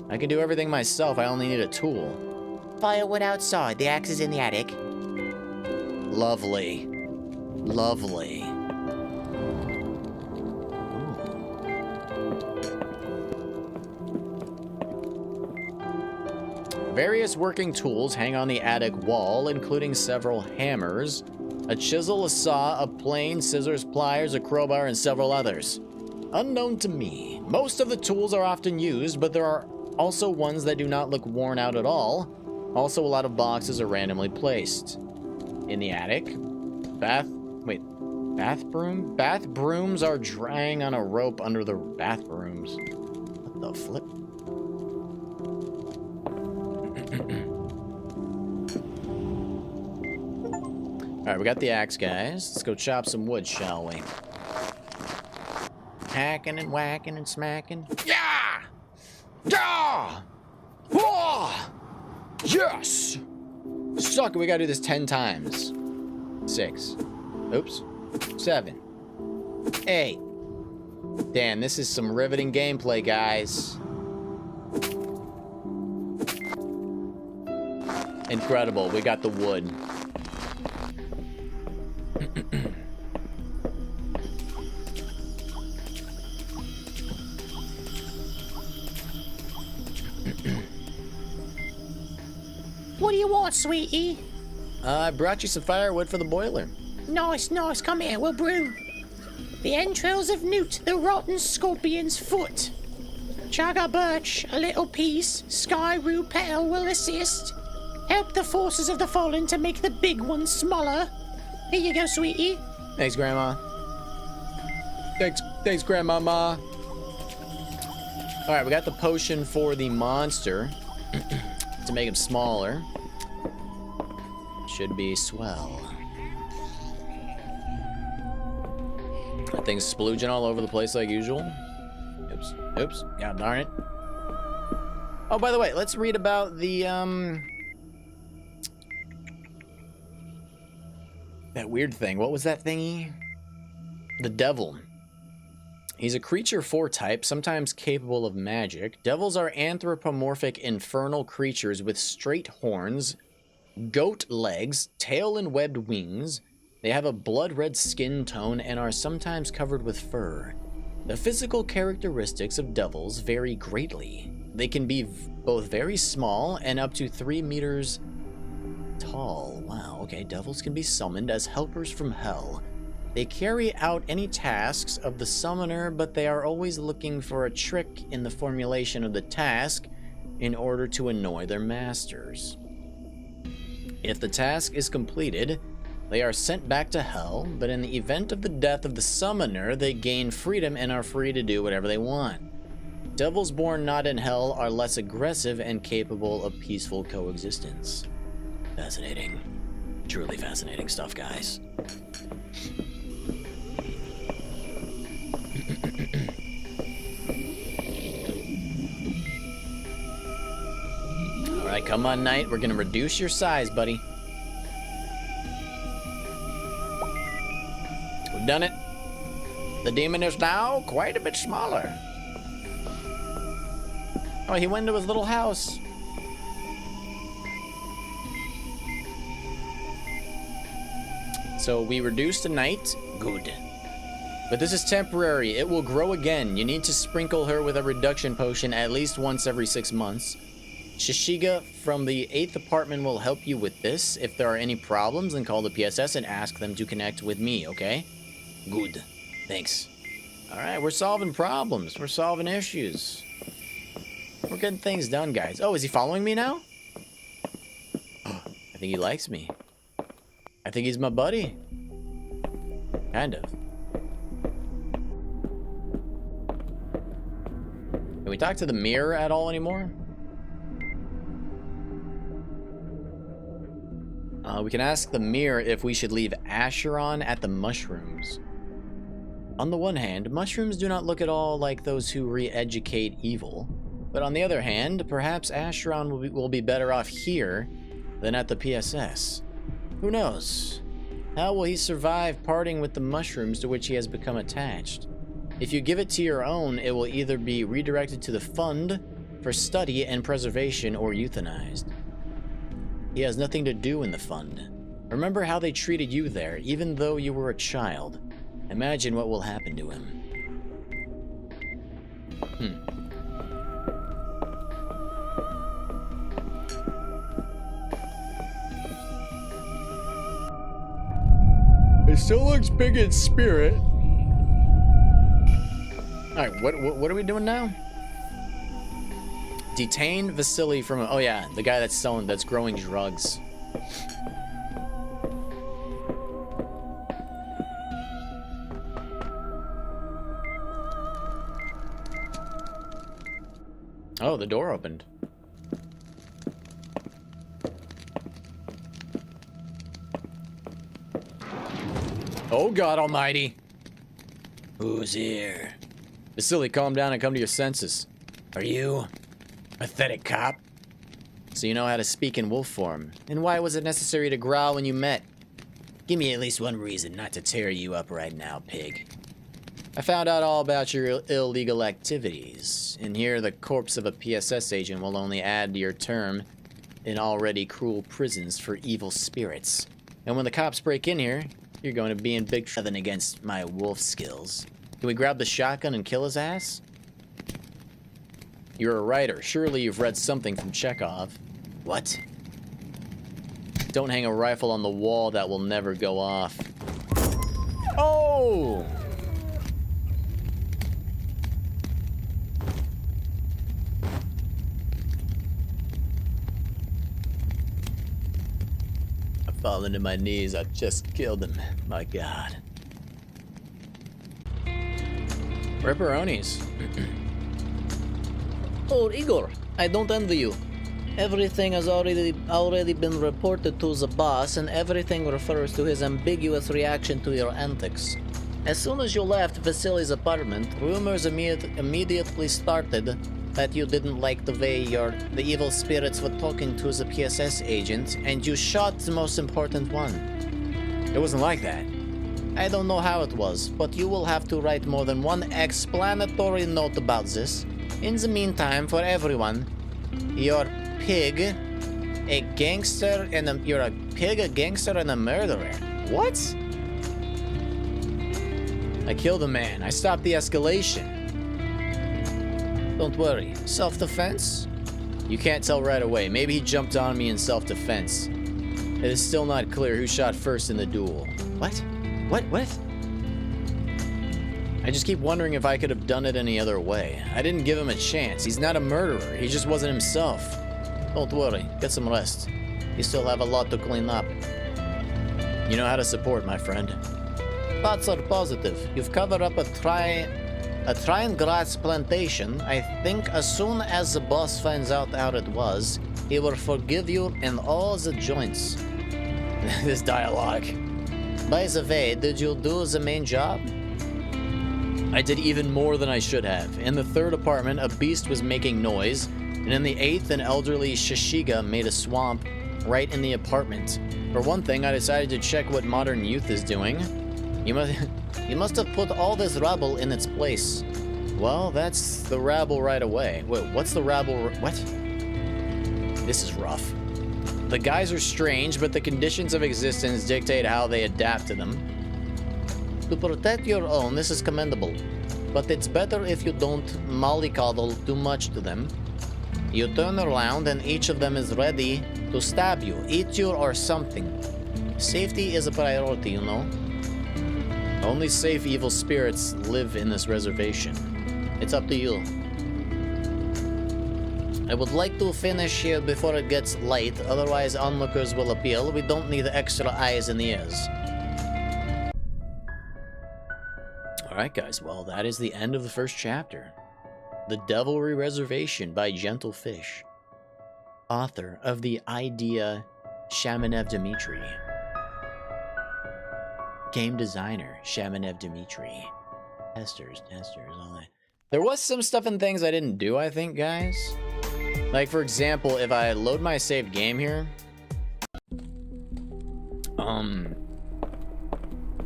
I can do everything myself. I only need a tool. Firewood outside. The axe is in the attic. Lovely. Lovely. Various working tools hang on the attic wall, including several hammers, a chisel, a saw, a plane, scissors, pliers, a crowbar, and several others. Unknown to me. Most of the tools are often used, but there are also ones that do not look worn out at all. Also, a lot of boxes are randomly placed. In the attic, bath brooms are drying on a rope under the bathrooms. What the flip? Alright, we got the axe, guys. Let's go chop some wood, shall we? Hacking and whacking and smacking. Yeah! Yeah! Oh! Yes! Suck it, we gotta do this 10 times. 6. Oops. 7. 8. Damn, this is some riveting gameplay, guys. Incredible, we got the wood. What do you want, sweetie? I brought you some firewood for the boiler. Nice, nice. Come here, we'll brew. The entrails of newt, the rotten scorpion's foot. Chaga birch, a little piece. Sky rue petal will assist. Help the forces of the fallen to make the big one smaller. Here you go, sweetie. Thanks, Grandma. Thanks, Grandmama. All right, we got the potion for the monster to make him smaller. Should be swell. That thing's splooging all over the place like usual. Oops, oops. Yeah, darn it. Oh, by the way, let's read about the that weird thing. What was that thingy? The devil. He's a creature 4 type, sometimes capable of magic. Devils are anthropomorphic infernal creatures with straight horns, goat legs, tail and webbed wings. They have a blood-red skin tone and are sometimes covered with fur. The physical characteristics of devils vary greatly. They can be both very small and up to 3 meters tall. Wow, okay, devils can be summoned as helpers from hell. They carry out any tasks of the summoner, but they are always looking for a trick in the formulation of the task in order to annoy their masters. If the task is completed, they are sent back to hell, but in the event of the death of the summoner, they gain freedom and are free to do whatever they want. Devils born not in hell are less aggressive and capable of peaceful coexistence. Fascinating. Truly fascinating stuff, guys. Alright, come on, Knight. We're gonna reduce your size, buddy. We've done it. The demon is now quite a bit smaller. Oh, he went into his little house. So we reduced a Knight. Good. But this is temporary. It will grow again. You need to sprinkle her with a reduction potion at least once every 6 months. Shishiga from the 8th apartment will help you with this. If there are any problems, then call the PSS and ask them to connect with me, okay? Good. Thanks. Alright, we're solving problems. We're solving issues. We're getting things done, guys. Oh, is he following me now? Oh, I think he likes me. I think he's my buddy. Kind of. Can we talk to the mirror at all anymore? We can ask the mirror if we should leave Acheron at the mushrooms. On the one hand, mushrooms do not look at all like those who re-educate evil. But on the other hand, perhaps Acheron will be better off here than at the PSS. Who knows? How will he survive parting with the mushrooms to which he has become attached? If you give it to your own, it will either be redirected to the fund for study and preservation or euthanized. He has nothing to do in the fund. Remember how they treated you there, even though you were a child. Imagine what will happen to him. It still looks big in spirit. Alright, what are we doing now? Detain Vasily from... Oh yeah, the guy that's growing drugs. Oh, the door opened. Oh God Almighty! Who's here? Vasily, calm down and come to your senses. Are you? Pathetic cop. So you know how to speak in wolf form. And why was it necessary to growl when you met? Give me at least one reason not to tear you up right now, pig. I found out all about your illegal activities. And here the corpse of a PSS agent will only add to your term in already cruel prisons for evil spirits. And when the cops break in here, you're going to be in big trouble against my wolf skills. Can we grab the shotgun and kill his ass? You're a writer. Surely you've read something from Chekhov. What? Don't hang a rifle on the wall that will never go off. Oh! I've fallen to my knees. I just killed him. My God. Ripperonis. Oh, Igor, I don't envy you. Everything has already been reported to the boss, and everything refers to his ambiguous reaction to your antics. As soon as you left Vasily's apartment, rumors immediately started that you didn't like the way the evil spirits were talking to the PSS agent, and you shot the most important one. It wasn't like that. I don't know how it was, but you will have to write more than one explanatory note about this. In the meantime, for everyone, you're pig, a gangster, and you're a pig, a gangster, and a murderer. What? I killed a man. I stopped the escalation. Don't worry. Self-defense? You can't tell right away. Maybe he jumped on me in self-defense. It is still not clear who shot first in the duel. What? What? I just keep wondering if I could have done it any other way. I didn't give him a chance. He's not a murderer. He just wasn't himself. Don't worry. Get some rest. You still have a lot to clean up. You know how to support, my friend. Thoughts are positive. You've covered up a trying grass plantation. I think as soon as the boss finds out how it was, he will forgive you in all the joints. This dialogue. By the way, did you do the main job? I did even more than I should have. In the third apartment, a beast was making noise, and in the eighth, an elderly Shishiga made a swamp right in the apartment. For one thing, I decided to check what modern youth is doing. You must have put all this rabble in its place. Well, that's the rabble right away. Wait, what's the rabble? What? This is rough. The guys are strange, but the conditions of existence dictate how they adapt to them. To protect your own, this is commendable. But it's better if you don't mollycoddle too much to them. You turn around and each of them is ready to stab you, eat you, or something. Safety is a priority, you know? Only safe evil spirits live in this reservation. It's up to you. I would like to finish here before it gets late, otherwise onlookers will appeal. We don't need extra eyes and ears. Alright guys, well that is the end of the first chapter. The Devilry Reservation by Gentle Fish. Author of the idea, Shamanev Dmitry. Game designer, Shamanev Dmitry. Testers, all that. There was some stuff and things I didn't do, I think, guys. Like, for example, if I load my saved game here,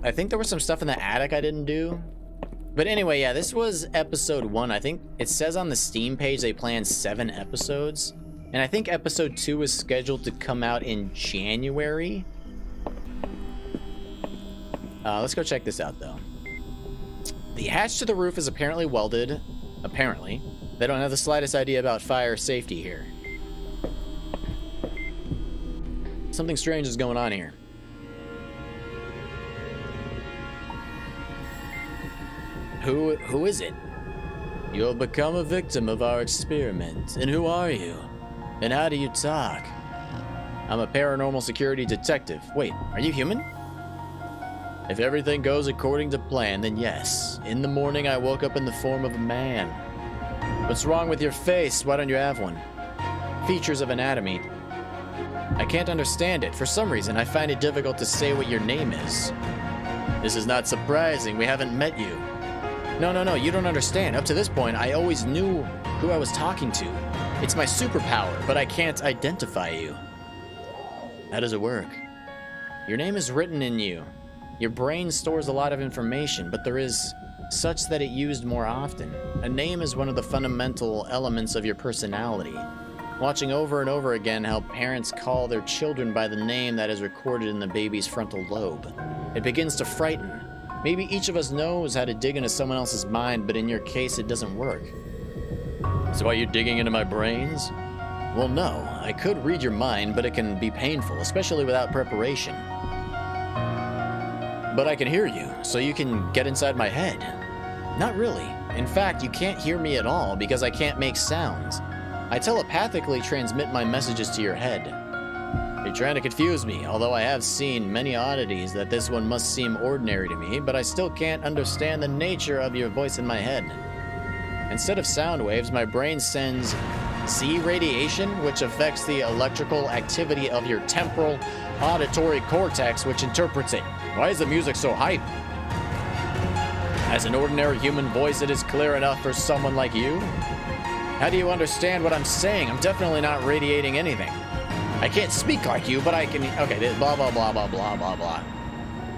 I think there was some stuff in the attic I didn't do. But anyway, yeah, this was episode 1. I think it says on the Steam page they planned 7 episodes. And I think episode 2 is scheduled to come out in January. Let's go check this out, though. The hatch to the roof is apparently welded. Apparently. They don't have the slightest idea about fire safety here. Something strange is going on here. Who is it? You have become a victim of our experiment. And who are you? And how do you talk? I'm a paranormal security detective. Wait, are you human? If everything goes according to plan, then yes. In the morning, I woke up in the form of a man. What's wrong with your face? Why don't you have one? Features of anatomy. I can't understand it. For some reason, I find it difficult to say what your name is. This is not surprising. We haven't met you. No, you don't understand. Up to this point, I always knew who I was talking to. It's my superpower, but I can't identify you. How does it work? Your name is written in you. Your brain stores a lot of information, but there is such that it used more often. A name is one of the fundamental elements of your personality. Watching over and over again how parents call their children by the name that is recorded in the baby's frontal lobe. It begins to frighten. Maybe each of us knows how to dig into someone else's mind, but in your case, it doesn't work. So are you digging into my brains? Well, no. I could read your mind, but it can be painful, especially without preparation. But I can hear you, so you can get inside my head. Not really. In fact, you can't hear me at all because I can't make sounds. I telepathically transmit my messages to your head. You're trying to confuse me, although I have seen many oddities that this one must seem ordinary to me, but I still can't understand the nature of your voice in my head. Instead of sound waves, my brain sends Z radiation, which affects the electrical activity of your temporal auditory cortex, which interprets it. Why is the music so hype? As an ordinary human voice, it is clear enough for someone like you. How do you understand what I'm saying? I'm definitely not radiating anything. I can't speak like you, but I can... Okay, blah, blah, blah, blah, blah, blah, blah.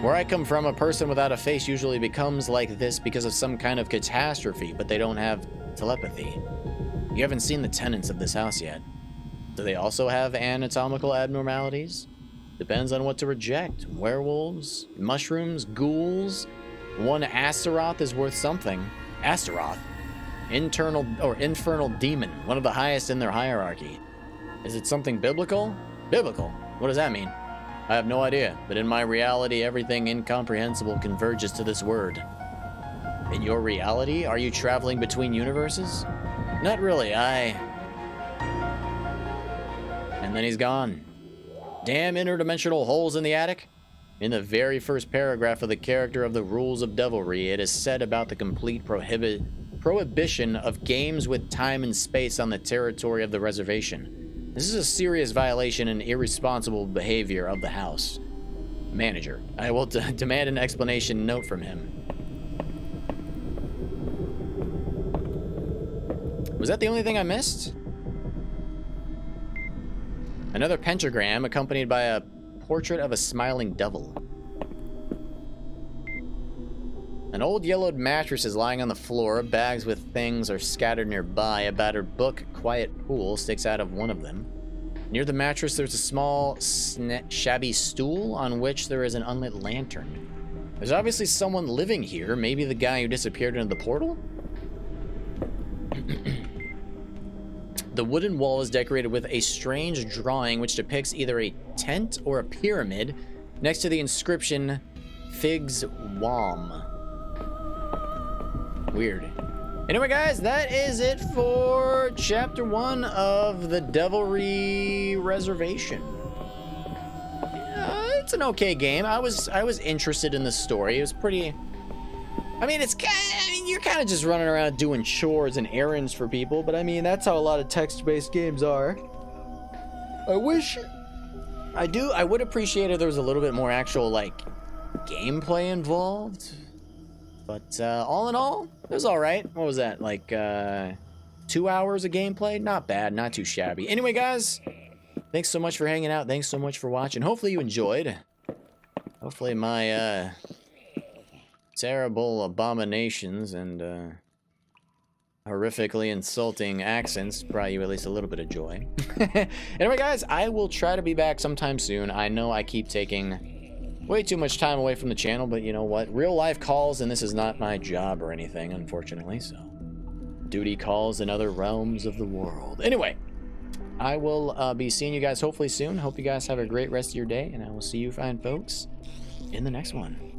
Where I come from, a person without a face usually becomes like this because of some kind of catastrophe, but they don't have telepathy. You haven't seen the tenants of this house yet. Do they also have anatomical abnormalities? Depends on what to reject. Werewolves, mushrooms, ghouls. One Astaroth is worth something. Astaroth? Infernal demon, one of the highest in their hierarchy. Is it something biblical? Biblical? What does that mean? I have no idea, but in my reality, everything incomprehensible converges to this word. In your reality, are you traveling between universes? Not really, And then he's gone. Damn interdimensional holes in the attic. In the very first paragraph of the character of the Rules of Devilry, it is said about the complete prohibition of games with time and space on the territory of the reservation. This is a serious violation and irresponsible behavior of the house. Manager, I will demand an explanation note from him. Was that the only thing I missed? Another pentagram accompanied by a portrait of a smiling devil. An old yellowed mattress is lying on the floor. Bags with things are scattered nearby. A battered book, Quiet Pool, sticks out of one of them. Near the mattress, there's a small, shabby stool on which there is an unlit lantern. There's obviously someone living here. Maybe the guy who disappeared into the portal? The wooden wall is decorated with a strange drawing which depicts either a tent or a pyramid next to the inscription Figs Wam. Weird. Anyway, guys, that is it for Chapter 1 of the Devilry Reservation. It's an okay game. I was interested in the story. It was pretty... I mean, you're kind of just running around doing chores and errands for people, but I mean, that's how a lot of text-based games are. I would appreciate if there was a little bit more actual, like, gameplay involved. But, all in all, it was alright. What was that, like, 2 hours of gameplay? Not bad, not too shabby. Anyway, guys, thanks so much for hanging out. Thanks so much for watching. Hopefully you enjoyed. Hopefully my, terrible abominations and horrifically insulting accents brought you at least a little bit of joy. Anyway, guys, I will try to be back sometime soon. I know I keep taking way too much time away from the channel, but you know what? Real life calls, and this is not my job or anything, unfortunately, so duty calls in other realms of the world. Anyway, I will be seeing you guys hopefully soon. Hope you guys have a great rest of your day, and I will see you fine folks in the next one.